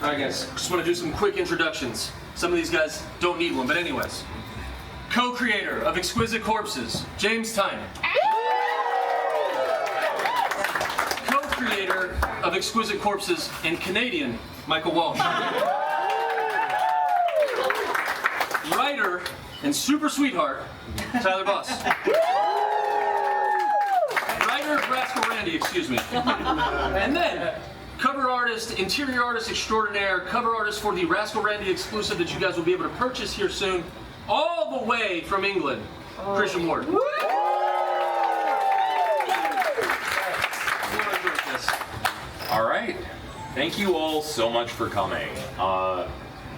Alright guys, just want to do some quick introductions. Some of these guys don't need one, but anyways. Co-creator of Exquisite Corpses, James Tynan. Co-creator of Exquisite Corpses and Canadian, Michael Walsh. Writer and super sweetheart, Tyler Boss. Writer of Rascal Randy, excuse me. And then, cover artist, interior artist extraordinaire, cover artist for the Rascal Randy exclusive that you guys will be able to purchase here soon, all the way from England, Christian Ward. All right. Thank you all so much for coming.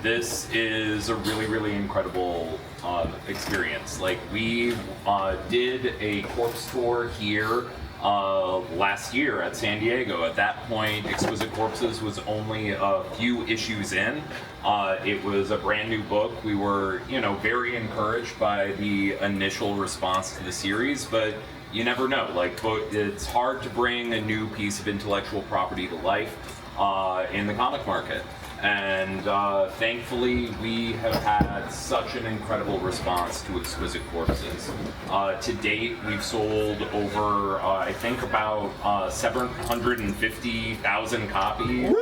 This is a really, really incredible experience. Like, we did a corpse tour here last year at San Diego. At that point, Exquisite Corpses was only a few issues in. It was a brand new book. We were, very encouraged by the initial response to the series, but you never know. Like, it's hard to bring a new piece of intellectual property to life in the comic market. And thankfully, we have had such an incredible response to Exquisite Corpses. To date, we've sold over, I think, about 750,000 copies.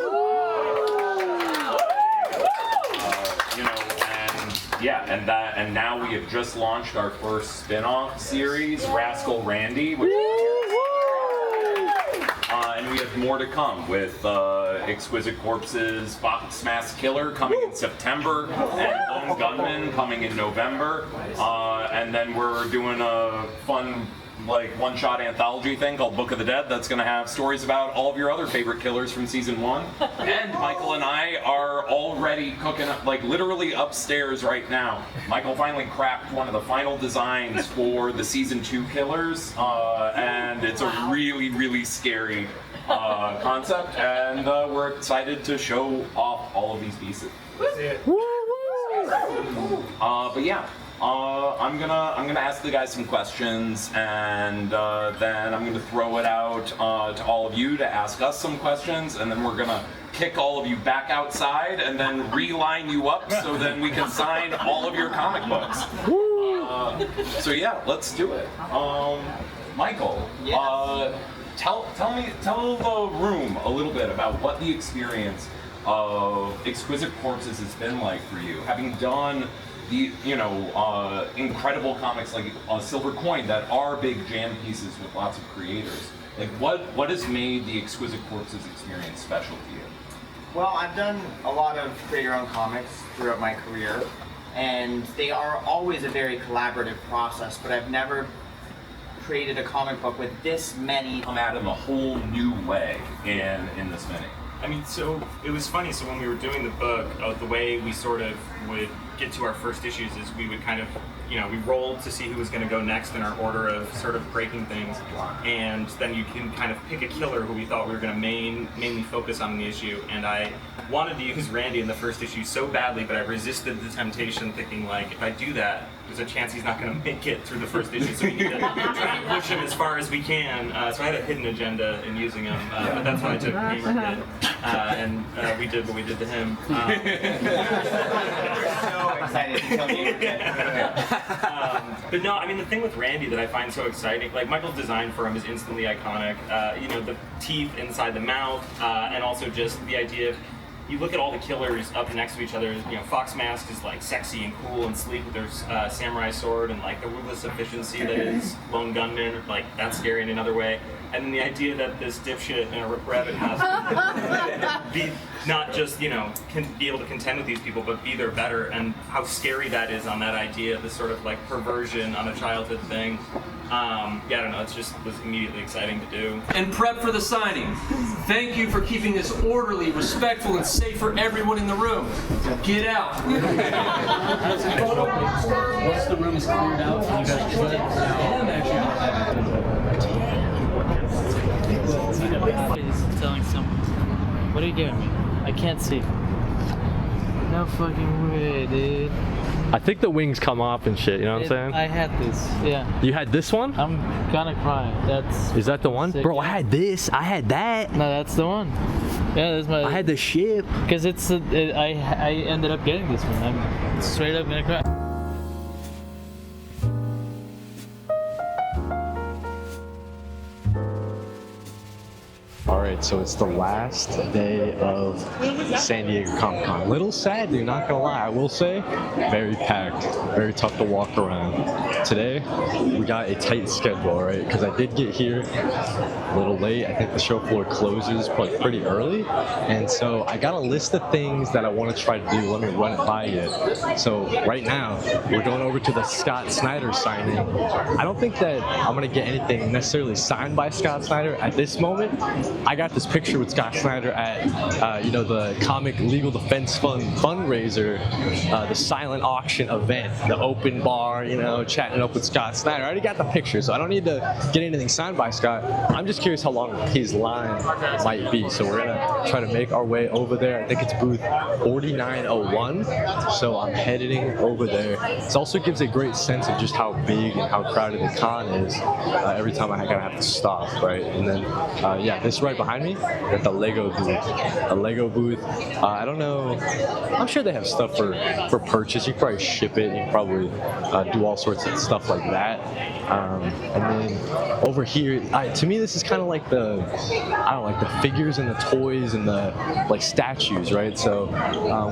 And now we have just launched our first spin-off series, Rascal Randy, which and we have more to come with Exquisite Corpses, Box Mask Killer coming in September, and Lone Gunman coming in November. And then we're doing a fun, one-shot anthology thing called Book of the Dead that's going to have stories about all of your other favorite killers from season 1. And Michael and I are already cooking up, literally upstairs right now. Michael finally cracked one of the final designs for the season 2 killers, and it's a really, really scary concept, and we're excited to show off all of these pieces. But yeah. I'm gonna ask the guys some questions, and then I'm gonna throw it out to all of you to ask us some questions, and then we're gonna kick all of you back outside and then reline you up so then we can sign all of your comic books. So yeah, let's do it. Michael, tell the room a little bit about what the experience of Exquisite Corpses has been like for you, having done the incredible comics like Silver Coin that are big jam pieces with lots of creators. Like, what has made the Exquisite Corpses experience special to you? Well, I've done a lot of create-your-own comics throughout my career, and they are always a very collaborative process, but I've never created a comic book with this many. Come at them a whole new way in this many. I mean, so it was funny. So when we were doing the book, the way we sort of would get to our first issues is we would kind of, we rolled to see who was going to go next in our order of sort of breaking things, and then you can kind of pick a killer who we thought we were going to mainly focus on in the issue. And I wanted to use Randy in the first issue so badly, but I resisted the temptation, thinking like, if I do that, there's a chance he's not going to make it through the first issue, so we need to try and push him as far as we can. So I had a hidden agenda in using him, but that's why I took Gamer Kid, and we did what we did to him. So excited to tell you. But no, I mean, the thing with Randy that I find so exciting, like Michael's design for him is instantly iconic. The teeth inside the mouth, and also just the idea of, you look at all the killers up next to each other. Fox Mask is like sexy and cool and sleek with their samurai sword, and like the ruthless efficiency that is Lone Gunman, like that's scary in another way. And then the idea that this dipshit in a rabbit has be not just can be able to contend with these people, but be their better, and how scary that is on that idea, this sort of like perversion on a childhood thing. I don't know, it just was immediately exciting to do. And prep for the signing. Thank you for keeping this orderly, respectful, and safe for everyone in the room. Get out. Once the room is cleared out, you guys put it He's telling someone. What are you doing? I can't see. No fucking way, dude. I think the wings come off and shit, you know what I'm saying? I had this, yeah. You had this one? I'm gonna cry. Is that the one? Sick, Bro, yeah. I had this. I had that. No, that's the one. Yeah, that's my. I had the ship. Because I ended up getting this one. I'm straight up gonna cry. All right, so it's the last day of San Diego Comic-Con. Little sad, dude, not gonna lie. I will say, very packed, very tough to walk around. Today, we got a tight schedule, right? Because I did get here a little late. I think the show floor closes pretty early. And so I got a list of things that I want to try to do. Let me run it by you. So right now, we're going over to the Scott Snyder signing. I don't think that I'm gonna get anything necessarily signed by Scott Snyder at this moment. I got this picture with Scott Snyder at, the Comic Legal Defense Fund fundraiser, the silent auction event, the open bar, chatting up with Scott Snyder. I already got the picture, so I don't need to get anything signed by Scott. I'm just curious how long his line might be. So we're gonna try to make our way over there. I think it's booth 4901. So I'm heading over there. This also gives a great sense of just how big and how crowded the con is. Every time I gotta have to stop, right? And then, this right behind me, at the Lego booth. A Lego booth. I don't know. I'm sure they have stuff for purchase. You can probably ship it. You can probably do all sorts of stuff like that. And then over here, to me, this is kind of like the figures and the toys and the statues, right? So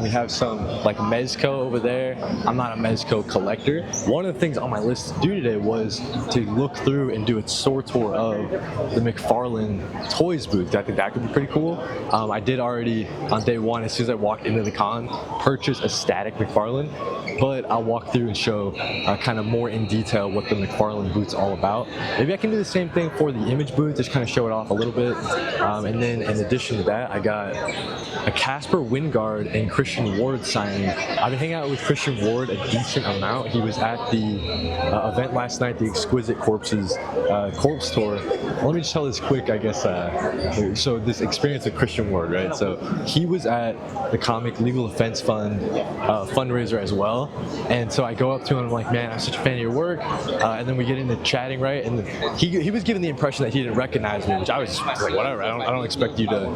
we have some like Mezco over there. I'm not a Mezco collector. One of the things on my list to do today was to look through and do a tour of the McFarlane Toys booth. I think that could be pretty cool. I did already on day one, as soon as I walked into the con, purchase a static McFarlane, but I'll walk through and show kind of more in detail what the McFarlane boot's all about. Maybe I can do the same thing for the Image booth, just kind of show it off a little bit. And then in addition to that, I got a Casper Wingard and Christian Ward signing. I've been hanging out with Christian Ward a decent amount. He was at the event last night, the Exquisite Corpses Corpse Tour. Let me just tell this quick, I guess. So this experience with Christian Ward, right? So he was at the Comic Legal Defense Fund fundraiser as well. And so I go up to him and I'm like, man, I'm such a fan of your work. And then we get into chatting, right? And he was given the impression that he didn't recognize me, which I was like, whatever. I don't expect you to,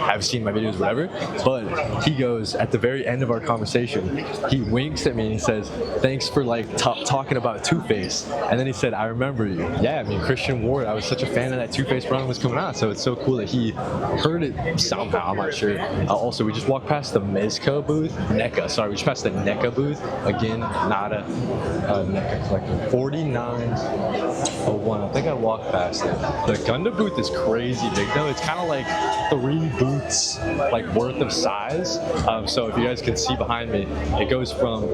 have seen my videos, whatever. But he goes at the very end of our conversation, he winks at me and he says, thanks for talking about Two-Face. And then he said, I remember you. Yeah, I mean, Christian Ward, I was such a fan of that Two-Face run was coming out. So it's so cool that he heard it somehow. I'm not sure. Also, we just walked past the Mezco booth. We just passed the NECA booth. Again, not a NECA collector. 4901. I think I walked past it. The Gundam booth is crazy big though. It's kind of like 3 booths worth of size. So if you guys can see behind me, it goes from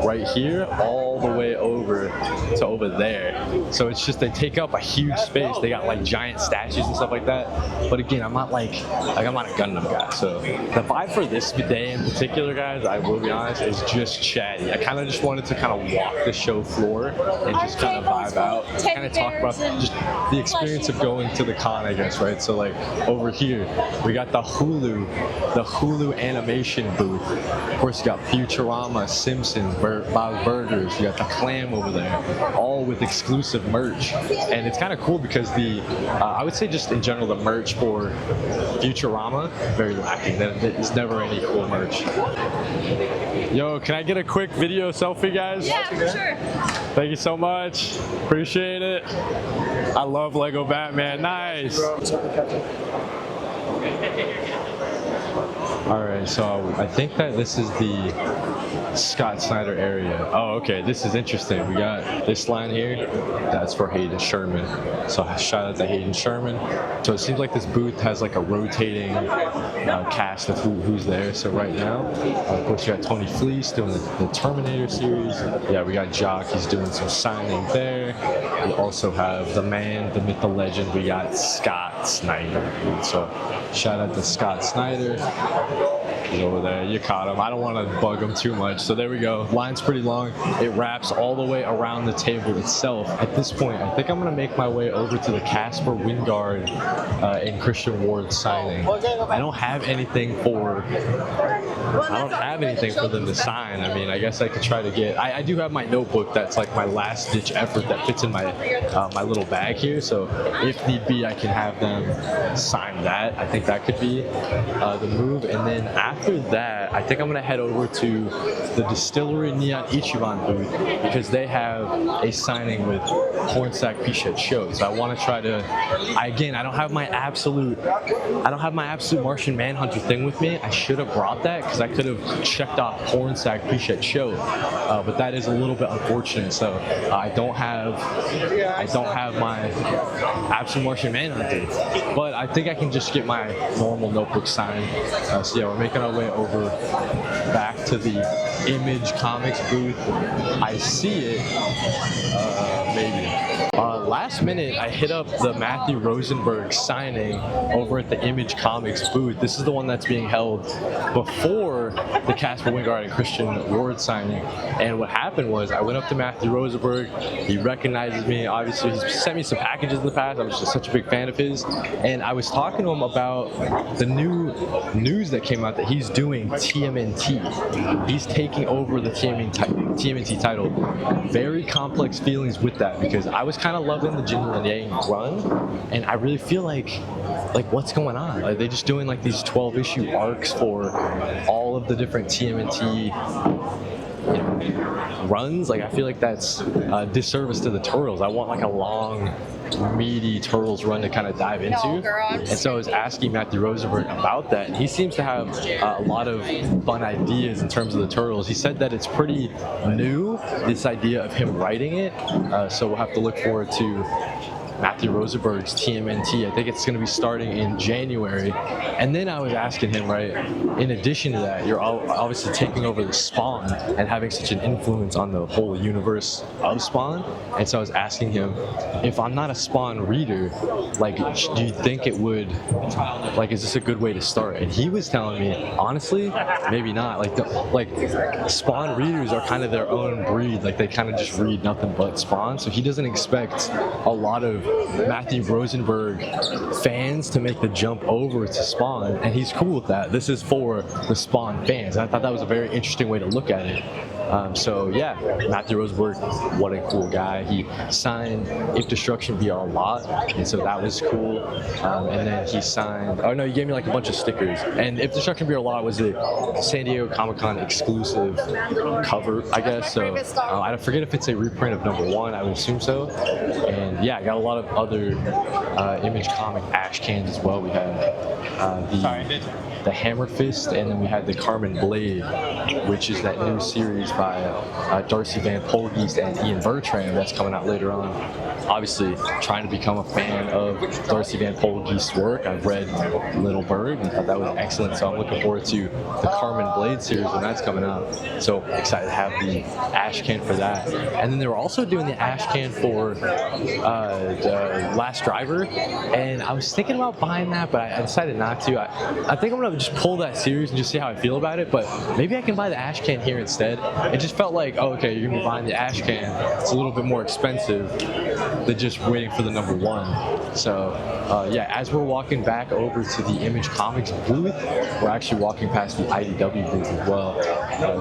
right here all the way over to over there. So it's just, they take up a huge space. They got giant statues and stuff like like that. But again, I'm not like I'm not a Gundam guy. So the vibe for this day in particular, guys, I will be honest, is just chatty. I kind of just wanted to kind of walk the show floor and just kind of vibe out, kind of talk about just the experience of going to the con, I guess, right? So like over here, we got the Hulu animation booth. Of course, you got Futurama, Simpsons, Bob's Burgers. You got the Clam over there, all with exclusive merch. And it's kind of cool because I would say just in general, the merch for Futurama, very lacking. There's never any cool merch. Yo, can I get a quick video selfie, guys? Yeah, for sure. Thank you so much. Appreciate it. I love Lego Batman. Nice. All right, so I think that this is the Scott Snyder area. Oh, okay, this is interesting. We got this line here, that's for Hayden Sherman. So shout out to Hayden Sherman. So it seems like this booth has like a rotating cast of who's there. So right now, of course, you got Tony Fleece doing the Terminator series. Yeah, we got Jock, he's doing some signing there. We also have the man, the myth, the legend. We got Scott Snyder. So shout out to Scott Snyder. He's over there. You caught him. I don't want to bug him too much. So there we go. Line's pretty long. It wraps all the way around the table itself. At this point, I think I'm going to make my way over to the Casper Wingard and Christian Ward signing. I don't have anything for them to sign. I mean, I guess I could try to get. I do have my notebook that's like my last ditch effort that fits in my my little bag here. So if need be, I can have them sign that. I think that could be the move. And then after that, I think I'm gonna head over to the Distillery Neon Ichiban booth because they have a signing with Hornsack Pichet Show. So I want to try to. I don't have my absolute Martian Manhunter thing with me. I should have brought that because I could have checked off Hornsack Pichet Show, but that is a little bit unfortunate. So I don't have my absolute Martian Manhunter, but I think I can just get my normal notebook signed. So yeah, we're making our way over back to the Image Comics booth. I see it, maybe. Last minute, I hit up the Matthew Rosenberg signing over at the Image Comics booth. This is the one that's being held before the Casper Wingard and Christian Ward signing. And what happened was I went up to Matthew Rosenberg. He recognizes me. Obviously, he's sent me some packages in the past. I was just such a big fan of his. And I was talking to him about the new news that came out that he's doing TMNT. He's taking over the TMNT title. Very complex feelings with that because I was kind of loving the Jin and Yang run, and I really feel like what's going on? Like they're just doing like these 12-issue arcs for all of the different TMNT runs. Like I feel like that's a disservice to the Turtles. I want like a long, meaty Turtles run to kind of dive into. And so I was asking Matthew Rosenberg about that, and he seems to have a lot of fun ideas in terms of the Turtles. He said that it's pretty new, this idea of him writing it, so we'll have to look forward to Matthew Rosenberg's TMNT. I think it's going to be starting in January. And then I was asking him, right, in addition to that, you're obviously taking over the Spawn and having such an influence on the whole universe of Spawn. And so I was asking him, if I'm not a Spawn reader, like, do you think it would, like, is this a good way to start? And he was telling me, honestly, maybe not. Like Spawn readers are kind of their own breed. Like, they kind of just read nothing but Spawn. So he doesn't expect a lot of Matthew Rosenberg fans to make the jump over to Spawn, and he's cool with that. This is for the Spawn fans. I thought that was a very interesting way to look at it. So yeah, Matthew Rosenberg, what a cool guy. He signed If Destruction Be Our Lot, and so that was cool. And then he signed, oh no, he gave me like a bunch of stickers. And If Destruction Be Our Lot was a San Diego Comic-Con exclusive cover, I guess. So I forget if it's a reprint of #1, I would assume so. And yeah, I got a lot of other Image Comic ash cans as well. We had the Hammer Fist, and then we had the Carmen Blade, which is that new series by Darcy Van Polgeest and Ian Bertram that's coming out later on. Obviously, trying to become a fan of Darcy Van Polgeest's work. I've read Little Bird and thought that was excellent, so I'm looking forward to the Carmen Blade series when that's coming out. So excited to have the ash can for that. And then they were also doing the ash can for the Last Driver, and I was thinking about buying that, but I decided not to. I think I'm gonna just pull that series and just see how I feel about it, but maybe I can buy the ash can here instead. It just felt like, oh, okay, you're gonna be buying the ash can. It's a little bit more expensive than just waiting for the #1. So yeah, as we're walking back over to the Image Comics booth, we're actually walking past the IDW booth as well.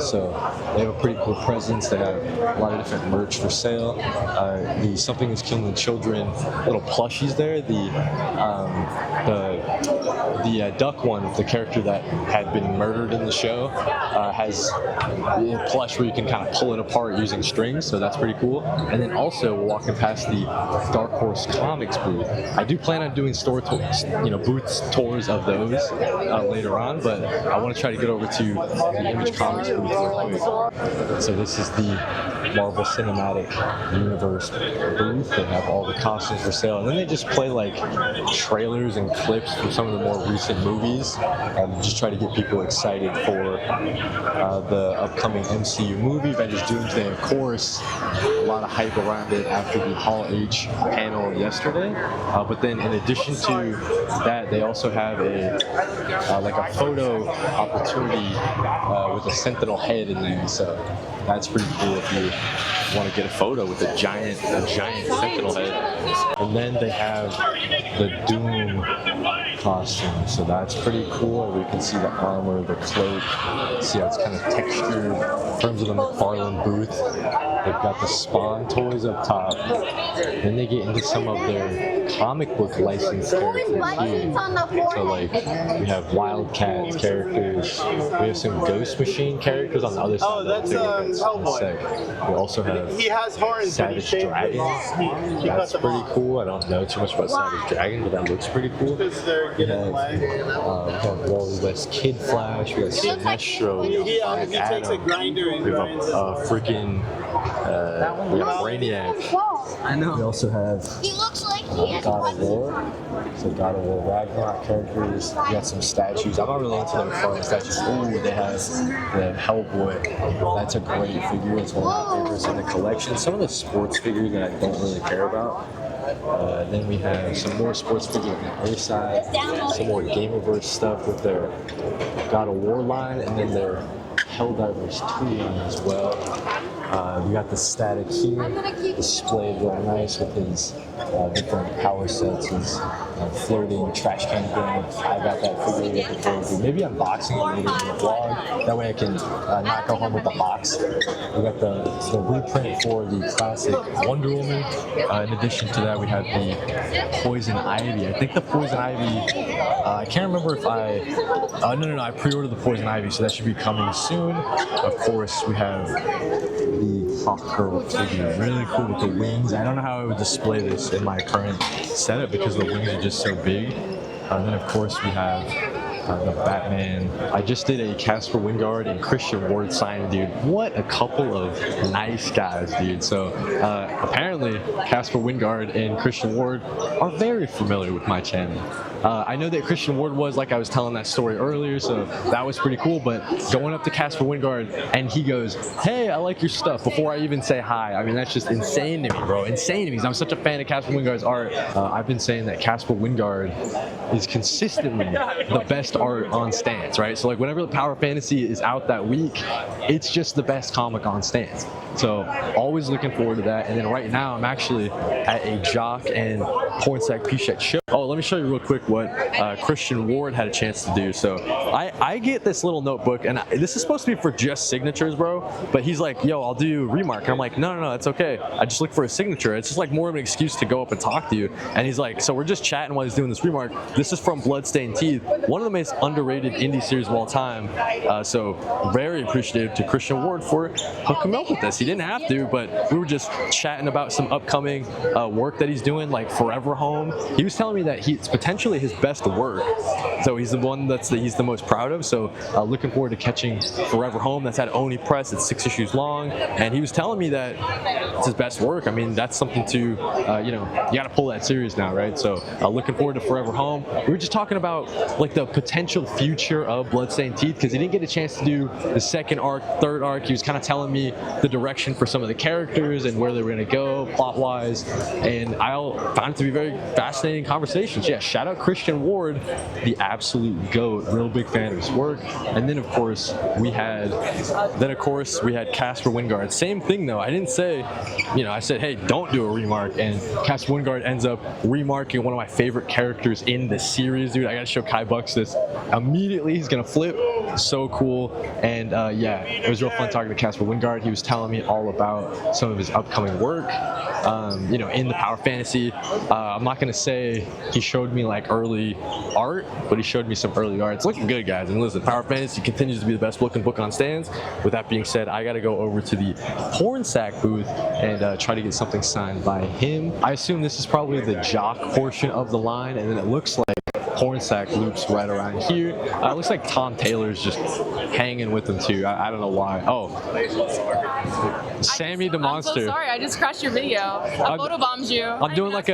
So they have a pretty cool presence. They have a lot of different merch for sale. The Something Is Killing the Children little plushies there. The duck one, the character that had been murdered in the show, has a plush where you can kind of pull it apart using strings, so that's pretty cool. And then also we're walking past the Dark Horse Comics booth. I do plan on doing store tours, booth tours of those later on, but I want to try to get over to the Image Comics booth real quick. So this is the Marvel Cinematic Universe booth. They have all the costumes for sale, and then they just play like trailers and clips from some of the more recent movies, just try to get people excited for the upcoming MCU movie, Avengers Doomsday, of course. A lot of hype around it after the Hall H panel yesterday. But then in addition to that, they also have a photo opportunity with a Sentinel head in there. So that's pretty cool if you want to get a photo with a giant Sentinel head. And then they have the Doom costume, so that's pretty cool. We can see the armor, the cloak, see how it's kind of textured. In terms of the McFarlane booth, they've got the Spawn toys up top. Then they get into some of their comic book licensed characters here. So like, we have Wildcat characters, we have some Ghost Machine characters on the other side. Oh, that's Hellboy. We also have He has horns. Savage Dragon. That's pretty cool. I don't know too much about Savage Dragon, but that looks pretty cool. We have Wally West Kid Flash. We got Sinestro. We got He takes a grinder and we have grinds. freaking we got Brainiac. I know. We also have God of War. So God of War Ragnarok characters. We got some statues. I'm not really into the McFarlane statues. Ooh, they have the Hellboy. That's a great figure. It's one of my favorites in the collection. Some of the sports figures that I don't really care about. Then we have some more sports figures on the other side, some more Gameverse stuff with their God of War line, and then their Helldivers 2 line as well. We got the Static here, displayed real nice with his different power sets, his floating trash can gun. I got that figure looking forward to. Maybe unboxing it later in the vlog. That way I can not go home with the box. We got the blueprint for the classic Wonder Woman. In addition to that, we have the Poison Ivy. I think the Poison Ivy, I can't remember if no, I pre-ordered the Poison Ivy, so that should be coming soon. Of course, we have the Hawk Girl figure. Really cool with the wings. I don't know how I would display this in my current setup because the wings are just so big. And then of course we have the Batman. I just did a Casper Wingard and Christian Ward signing, dude. What a couple of nice guys, dude. So apparently Casper Wingard and Christian Ward are very familiar with my channel. I know that Christian Ward was, like I was telling that story earlier, so that was pretty cool, but going up to Casper Wingard and he goes, hey, I like your stuff, before I even say hi. I mean, that's just insane to me, bro. Insane to me, because I'm such a fan of Casper Wingard's art. I've been saying that Casper Wingard is consistently the best art on stands, right? So like whenever the Power Fantasy is out that week, it's just the best comic on stands. So always looking forward to that. And then right now I'm actually at a Jock and Pornsack Pichette show. Oh, let me show you real quick what Christian Ward had a chance to do. So I get this little notebook, and this is supposed to be for just signatures, bro. But he's like, yo, I'll do remark. And I'm like, no, it's okay. I just look for a signature. It's just like more of an excuse to go up and talk to you. And he's like, so we're just chatting while he's doing this remark. This is from Bloodstained Teeth, one of the most underrated indie series of all time. So very appreciative to Christian Ward for hooking me up with this. He didn't have to, but we were just chatting about some upcoming work that he's doing, like Forever Home. He was telling me me that it's potentially his best work. So he's the one he's the most proud of. So looking forward to catching Forever Home. That's at Oni Press. It's 6 issues long, and he was telling me that it's his best work. I mean, that's something to you got to pull that series now, right? So looking forward to Forever Home. We were just talking about like the potential future of Bloodstained Teeth because he didn't get a chance to do the second arc, third arc. He was kind of telling me the direction for some of the characters and where they were going to go plot-wise, and I found it to be very fascinating conversations. Yeah, shout out Christian Ward, the absolute GOAT. Real big fan of his work. And then of course we had Casper Wingard. Same thing though. I didn't say, I said, hey, don't do a remark, and Casper Wingard ends up remarking one of my favorite characters in the series, dude. I gotta show Kai Bucks this immediately. He's gonna flip. So cool. And yeah, it was real fun talking to Casper Wingard. He was telling me all about some of his upcoming work, in the Power Fantasy. I'm not gonna say he showed me like early art, but he showed me some early art. It's looking good, guys. And listen, Power Fantasy continues to be the best looking book on stands. With that being said, I gotta go over to the Porn Sack booth and try to get something signed by him. I assume this is probably the jock portion of the line, and then it looks like Porn Sack loops right around here. It looks like Tom Taylor's just hanging with them too. I don't know why. Oh, Sammy the Monster. I'm so sorry, I just crashed your video. I photobombed you. I'm doing like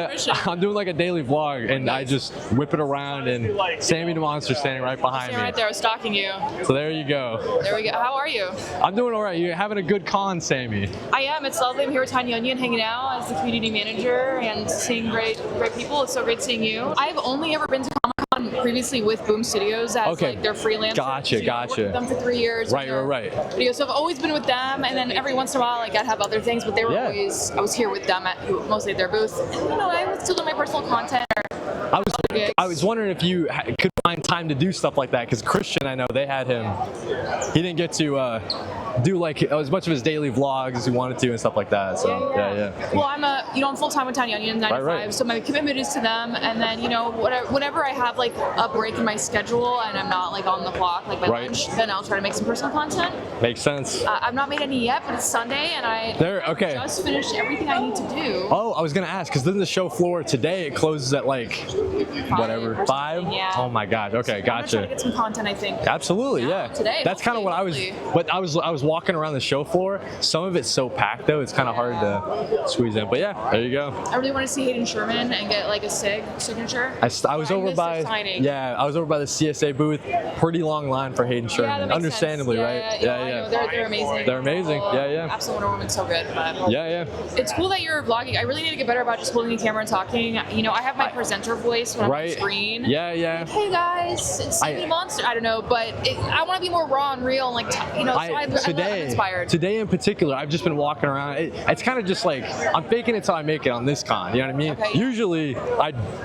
a daily vlog, and I just whip it around, and Sammy the Monster standing right behind me. Right there, I was stalking you. So there you go. There we go. How are you? I'm doing all right. You're having a good con, Sammy. I am. It's lovely. I'm here with Tiny Onion, hanging out as the community manager and seeing great people. It's so great seeing you. I've only ever been to Comic-Con previously with Boom Studios as like their freelancer. Gotcha. I worked with them for 3 years. Right. Videos. So I've always been with them, and then every once in a while I got to have other things, but they were always, I was here with them mostly at their booth. And, I would still do my personal content. I was wondering if you could find time to do stuff like that, because Christian, I know they had him. He didn't get to do like as much of his daily vlogs as he wanted to and stuff like that. So yeah. Well, I'm full time with Tiny Onion 9 to 5, so my commitment is to them. And then whenever I have like a break in my schedule and I'm not like on the clock like my lunch, then I'll try to make some personal content. Makes sense. I've not made any yet, but it's Sunday and I just finished everything I need to do. Oh, I was gonna ask, because then the show floor today it closes at like 5. Yeah. Oh my god. Okay, gotcha. I'm trying to get some content, I think. Absolutely, yeah. Today. That's kind of what I was. But I was walking around the show floor. Some of it's so packed though, it's kind of hard to squeeze in. But yeah, there you go. I really want to see Hayden Sherman and get like a signature. I was over by the CSA booth. Pretty long line for Hayden Sherman. Yeah, understandably, right? Yeah. They're amazing. They're amazing. Yeah. Absolute Wonder Woman's so good. But yeah. It's cool that you're vlogging. I really need to get better about just holding the camera and talking. I have my presenter voice when I'm on screen. Yeah. Like, hey guys, it's Sammy Monster. I don't know, but I want to be more raw and real, and like I'm inspired. Today in particular, I've just been walking around. It's kind of just like I'm faking it till I make it on this con. You know what I mean? Okay. Usually,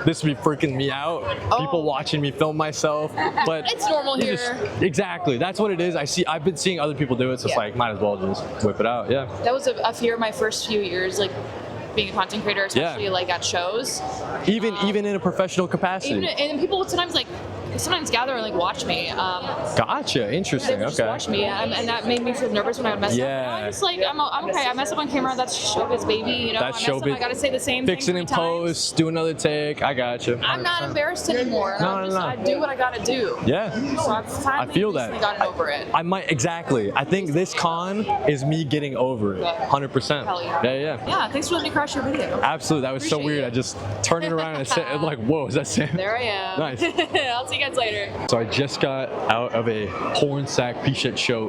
this would be freaking me out. People watching me film myself, but it's normal here. Exactly, that's what it is. I've been seeing other people do it, so it's like might as well just whip it out. Yeah. That was a fear my first few years, like being a content creator, especially like at shows. Even in a professional capacity. And people would sometimes gather and like watch me. Gotcha. Interesting. They would just watch me, and that made me feel nervous when I would mess up. I'm just like I'm okay. I mess up on camera. That's showbiz, baby. That's I mess up, I gotta say the same Fix thing. it in post. Do another take. I gotcha. 100%. I'm not embarrassed anymore. No. I do what I gotta do. Yeah. So I've finally recently gotten over it. I might exactly. I think this con is me getting over it. 100%. Hell yeah. Yeah. Yeah. Thanks for letting me crash your video. Absolutely. That was so weird. I just turned it around and said, like, whoa, is that Sam? There I am. Nice. I'll see you guys later. So I just got out of a Porn Sack P-Shet show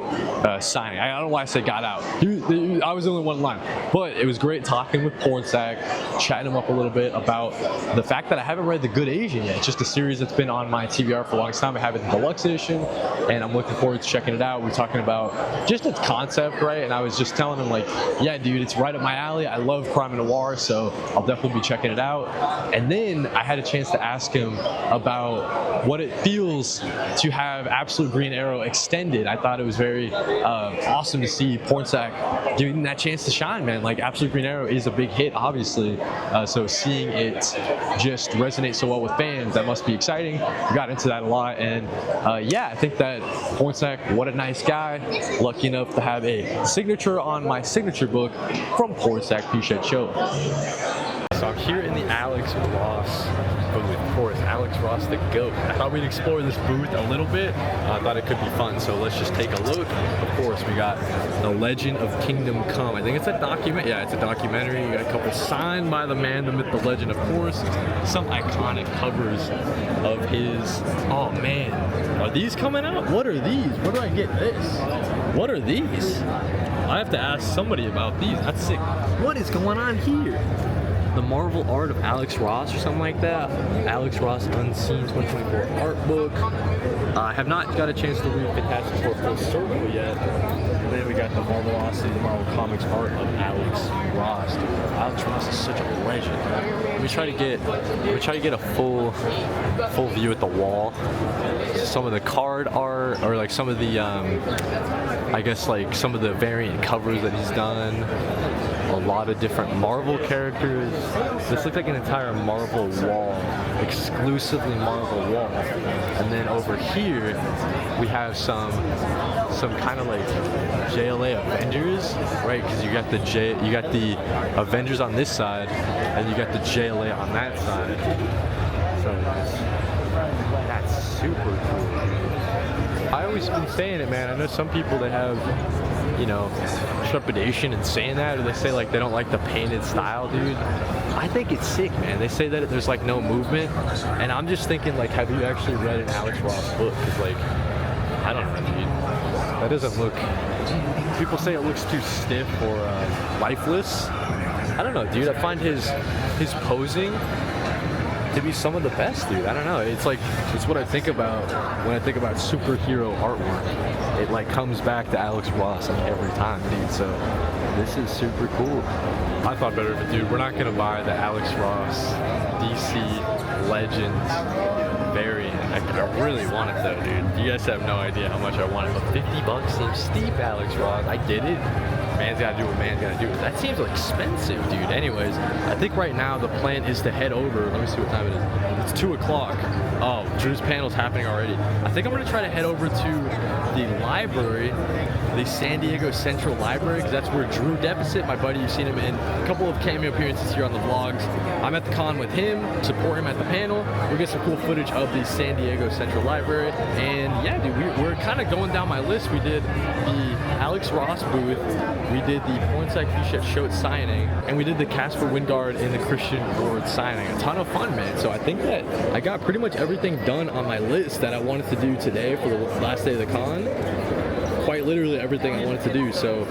signing. I don't know why I said got out. I was the only one in line. But it was great talking with Porn Sack, chatting him up a little bit about the fact that I haven't read The Good Asian yet. It's just a series that's been on my TBR for a long time. I have it in the deluxe edition, and I'm looking forward to checking it out. We're talking about just its concept, right? And I was just telling him, like, yeah, dude, it's right up my alley. I love crime and noir, so I'll definitely be checking it out. And then I had a chance to ask him about what it feels to have Absolute Green Arrow extended. I thought it was very awesome to see Porn Sack giving that chance to shine, man. Like, Absolute Green Arrow is a big hit, obviously. So seeing it just resonate so well with fans, that must be exciting. We got into that a lot, and yeah, I think that Porn Sack, what a nice guy. Lucky enough to have a signature on my signature book from Porn Sack P-Shet Show. So I'm here in the Alex Ross booth. Of course, Alex Ross, the GOAT. I thought we'd explore this booth a little bit. I thought it could be fun, so let's just take a look. Of course, we got The Legend of Kingdom Come. I think it's a document. Yeah, it's a documentary. You got a couple signed by the man, the myth, the legend, of course. Some iconic covers of his. Oh man, are these coming out? What are these? Where do I get this? What are these? I have to ask somebody about these. That's sick. What is going on here? The Marvel art of Alex Ross or something like that. Alex Ross Unseen 2024 art book. I have not got a chance to read Fantastic Four Full Circle yet. And then we got the Marvelosity, the Marvel Comics art of Alex Ross. Alex Ross is such a legend. Let me try to get a full view at the wall. Some of the card art, or like some of the I guess like some of the variant covers that he's done. A lot of different Marvel characters. This looks like an entire Marvel wall, exclusively Marvel wall. And then over here, we have some kind of like JLA Avengers, right? Because you got the Avengers on this side, and you got the JLA on that side. So that's super cool. I always been saying it, man. I know some people that have, you know, trepidation in saying that, or they say like they don't like the painted style, dude. I think it's sick, man. They say that there's like no movement, and I'm just thinking like, have you actually read an Alex Ross book? Because like, I don't know, dude. That doesn't look. People say it looks too stiff or lifeless. I don't know, dude. I find his posing to be some of the best, dude. I don't know. It's like, it's what I think about when I think about superhero artwork. It like comes back to Alex Ross like every time, dude. So this is super cool. I thought better of it, dude. We're not gonna buy the Alex Ross DC Legends variant. I really want it though, dude. You guys have no idea how much I want it, but 50 bucks seems steep, Alex Ross. I did it. Man's gotta do what man's gotta do. That seems expensive, dude. Anyways, I think right now the plan is to head over. Let me see what time it is. It's 2 o'clock. Oh, Drew's panel's happening already. I think I'm gonna try to head over to the library, the San Diego Central Library, because that's where Drew Deficit, my buddy, you've seen him in a couple of cameo appearances here on the vlogs. I'm at the con with him, support him at the panel. We'll get some cool footage of the San Diego Central Library. And yeah, dude, we're kind of going down my list. We did the Alex Ross booth, we did the Pornside Fichette Show signing, and we did the Casper Wingard and the Christian Ward signing. A ton of fun, man. So I think that I got pretty much everything done on my list that I wanted to do today for the last day of the con. Quite literally everything I wanted to do. So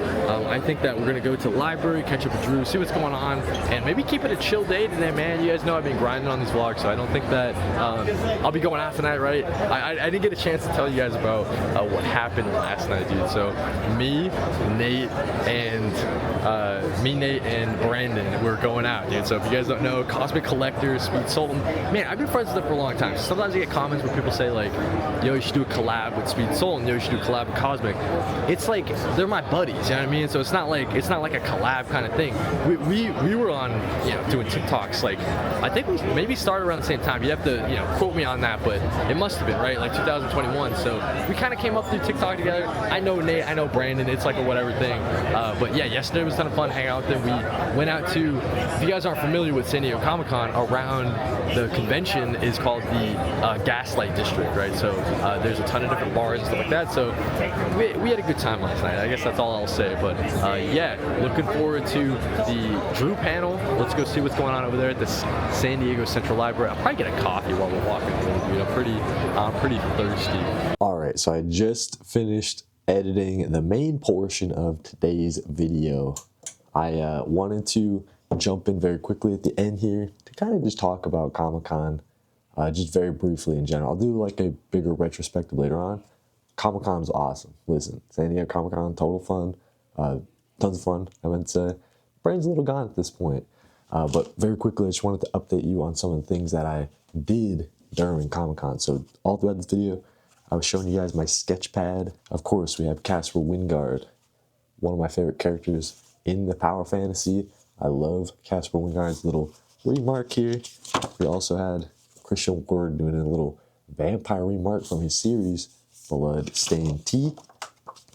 I think that we're gonna go to the library, catch up with Drew, see what's going on, and maybe keep it a chill day today, man. You guys know I've been grinding on these vlogs, so I don't think that I'll be going out tonight, right? I didn't get a chance to tell you guys about what happened last night, dude. So me, Nate, and Brandon, we're going out, dude. So if you guys don't know, Cosmic Collectors, Speed Sultan, man, I've been friends with them for a long time. So sometimes I get comments where people say like, yo, you should do a collab with Speed Sultan, yo, you should do a collab with Cosmic. It's like they're my buddies, you know what I mean? So it's not like a collab kind of thing. We were on, you know, doing TikToks. Like I think we maybe started around the same time. You have to, you know, quote me on that, but it must have been right, like 2021. So we kind of came up through TikTok together. I know Nate, I know Brandon. It's like a whatever thing. But yeah, yesterday was a ton of fun hanging out with them. We went out to, if you guys aren't familiar with San Diego Comic-Con, around the convention is called the Gaslight District, right? So there's a ton of different bars and stuff like that. So we had a good time last night. I guess that's all I'll say. But yeah, looking forward to the Drew panel. Let's go see what's going on over there at the San Diego Central Library. I'll probably get a coffee while we're walking through, dude. I'm pretty thirsty. All right, so I just finished editing the main portion of today's video. I wanted to jump in very quickly at the end here to kind of just talk about Comic-Con, just very briefly in general. I'll do like a bigger retrospective later on. Comic-Con was awesome. Listen, San Diego Comic-Con, total fun. Tons of fun, I meant to say. Brain's a little gone at this point. But very quickly, I just wanted to update you on some of the things that I did during Comic-Con. So all throughout this video, I was showing you guys my sketch pad. Of course, we have Casper Wingard, one of my favorite characters in the Power Fantasy. I love Casper Wingard's little remark here. We also had Christian Ward doing a little vampire remark from his series, Bloodstained Tea.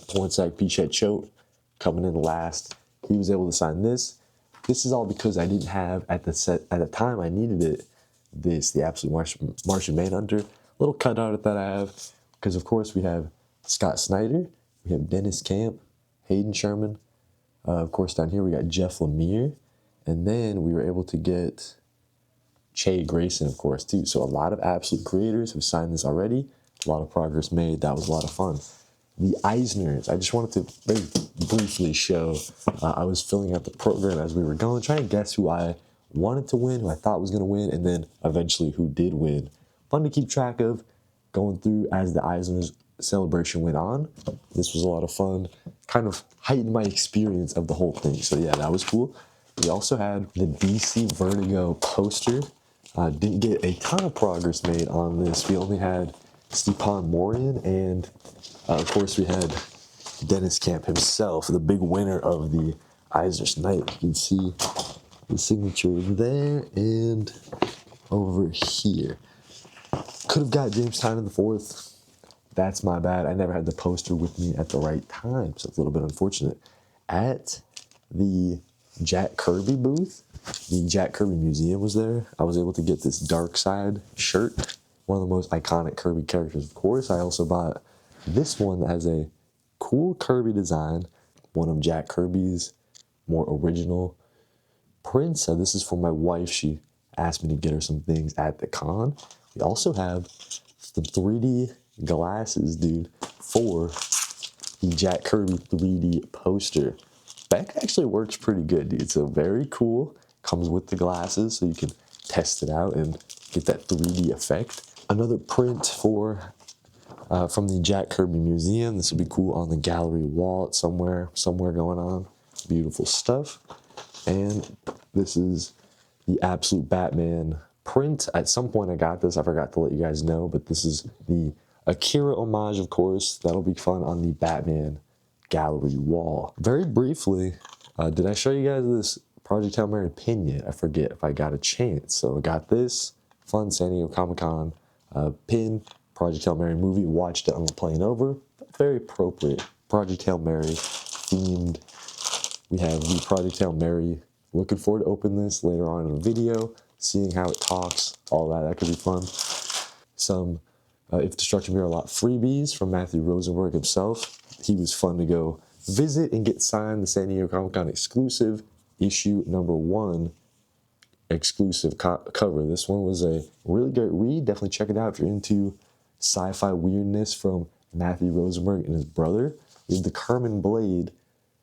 Pornside Fichette Show coming in last. He was able to sign this. This is all because I didn't have at the time I needed it, this, the Absolute Martian Manhunter. Little cutout that I have, because of course we have Scott Snyder, we have Dennis Camp, Hayden Sherman. Of course, down here we got Jeff Lemire, and then we were able to get Che Grayson, of course, too. So a lot of Absolute creators have signed this already. A lot of progress made. That was a lot of fun. The Eisners, I just wanted to very briefly show. I was filling out the program as we were going, trying to guess who I wanted to win, who I thought was going to win, and then eventually who did win. Fun to keep track of going through as the Eisners celebration went on. This was a lot of fun. Kind of heightened my experience of the whole thing. So yeah, that was cool. We also had the DC Vertigo poster. Didn't get a ton of progress made on this. We only had Stepan Morian, and of course we had Dennis Camp himself, the big winner of the Eisner's Night. You can see the signature there and over here. Could have got James Tynan IV. That's my bad. I never had the poster with me at the right time, so it's a little bit unfortunate. At the Jack Kirby booth, the Jack Kirby Museum was there. I was able to get this Dark Side shirt, one of the most iconic Kirby characters, of course. I also bought this one that has a cool Kirby design, one of Jack Kirby's more original prints. This is for my wife. She asked me to get her some things at the con. We also have the 3D glasses, dude, for the Jack Kirby 3D poster. That actually works pretty good, dude. So very cool. Comes with the glasses, so you can test it out and get that 3D effect. Another print for from the Jack Kirby Museum. This will be cool on the gallery wall somewhere going on. Beautiful stuff. And this is the Absolute Batman print. At some point I got this. I forgot to let you guys know, but this is the Akira homage, of course. That'll be fun on the Batman gallery wall. Very briefly, did I show you guys this Project Hail Mary pin yet? I forget if I got a chance. So I got this fun San Diego Comic-Con pin, Project Hail Mary movie. Watched it on the plane over. Very appropriate. Project Hail Mary themed. We have the Project Hail Mary. Looking forward to open this later on in the video, seeing how it talks, all that. That could be fun. Some If Destruction Be Our Lot freebies from Matthew Rosenberg himself. He was fun to go visit and get signed. The San Diego Comic-Con exclusive issue #1 exclusive cover. This one was a really great read. Definitely check it out if you're into sci-fi weirdness from Matthew Rosenberg and his brother. We have the Carmen Blade.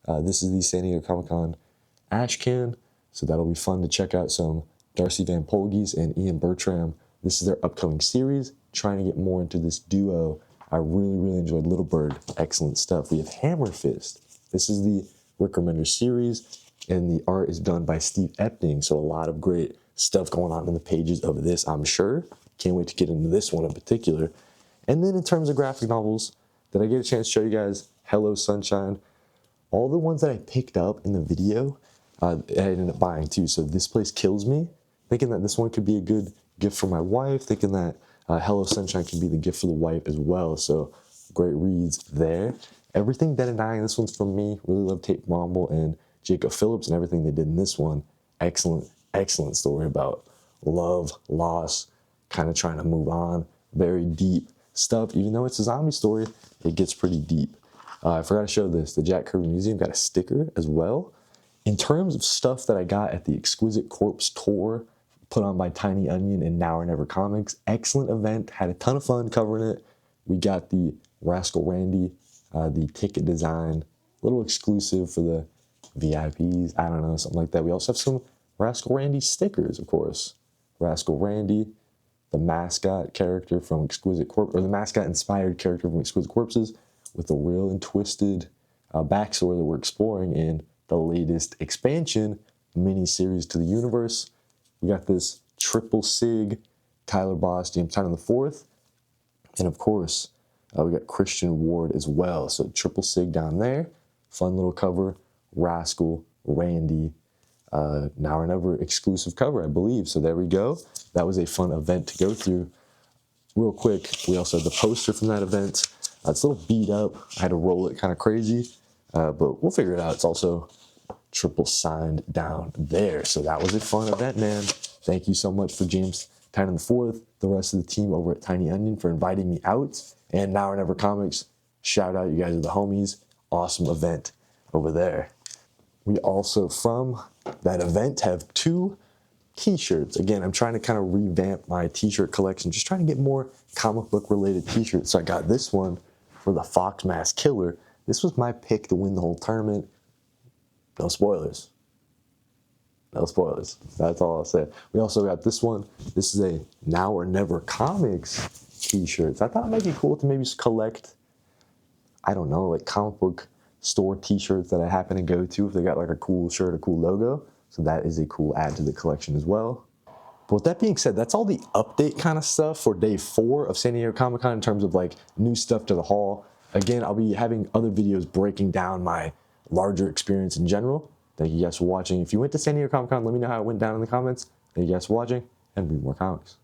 This is the San Diego Comic-Con ash can, so that'll be fun to check out. Some Darcy Van Polges and Ian Bertram. This is their upcoming series, trying to get more into this duo. I really enjoyed Little Bird. Excellent stuff. We have Hammer Fist. This is the Rick Remender series, and the art is done by Steve Epting, so a lot of great stuff going on in the pages of this, I'm sure. Can't wait to get into this one in particular. And then in terms of graphic novels, did I get a chance to show you guys Hello Sunshine? All the ones that I picked up in the video, I ended up buying too. So This Place Kills Me, thinking that this one could be a good gift for my wife, thinking that Hello Sunshine could be the gift for the wife as well. So great reads there. Everything Dead and Dying, this one's from me. Really love Tate Bromble and Jacob Phillips and everything they did in this one. Excellent story about love, loss, kind of trying to move on. Very deep stuff. Even though it's a zombie story, it gets pretty deep. I forgot to show this. The Jack Kirby Museum got a sticker as well. In terms of stuff that I got at the Exquisite Corpse tour, put on by Tiny Onion and Now or Never Comics, excellent event. Had a ton of fun covering it. We got the Rascal Randy, the ticket design, little exclusive for the VIPs. I don't know, something like that. We also have some Rascal Randy stickers, of course. Rascal Randy, the mascot character from Exquisite Corpse, or the mascot inspired character from Exquisite Corpses, with a real and twisted backstory that we're exploring in the latest expansion mini-series to the universe. We got this Triple Sig, Tyler Boss, James Tynan IV, and of course, we got Christian Ward as well. So Triple Sig down there, fun little cover, Rascal, Randy, Now or Never exclusive cover, I believe. So there we go. That was a fun event to go through. Real quick, we also had the poster from that event. It's a little beat up. I had to roll it kind of crazy, but we'll figure it out. It's also triple signed down there. So that was a fun event, man. Thank you so much for James Kind of the fourth, the rest of the team over at Tiny Onion for inviting me out. And Now or Never Comics, shout out, you guys are the homies. Awesome event over there. We also, from that event, have 2 t-shirts. Again, I'm trying to kind of revamp my t-shirt collection, just trying to get more comic book related t-shirts. So I got this one for the Fox Mask Killer. This was my pick to win the whole tournament. No spoilers. No spoilers. That's all I'll say. We also got this one. This is a Now or Never Comics t-shirt. So I thought it might be cool to maybe just collect, I don't know, like comic book store t-shirts that I happen to go to if they got like a cool shirt, a cool logo. So that is a cool add to the collection as well. But with that being said, that's all the update kind of stuff for day 4 of San Diego Comic-Con in terms of like new stuff to the haul. Again, I'll be having other videos breaking down my larger experience in general. Thank you guys for watching. If you went to San Diego Comic-Con, let me know how it went down in the comments. Thank you guys for watching, and read more comics.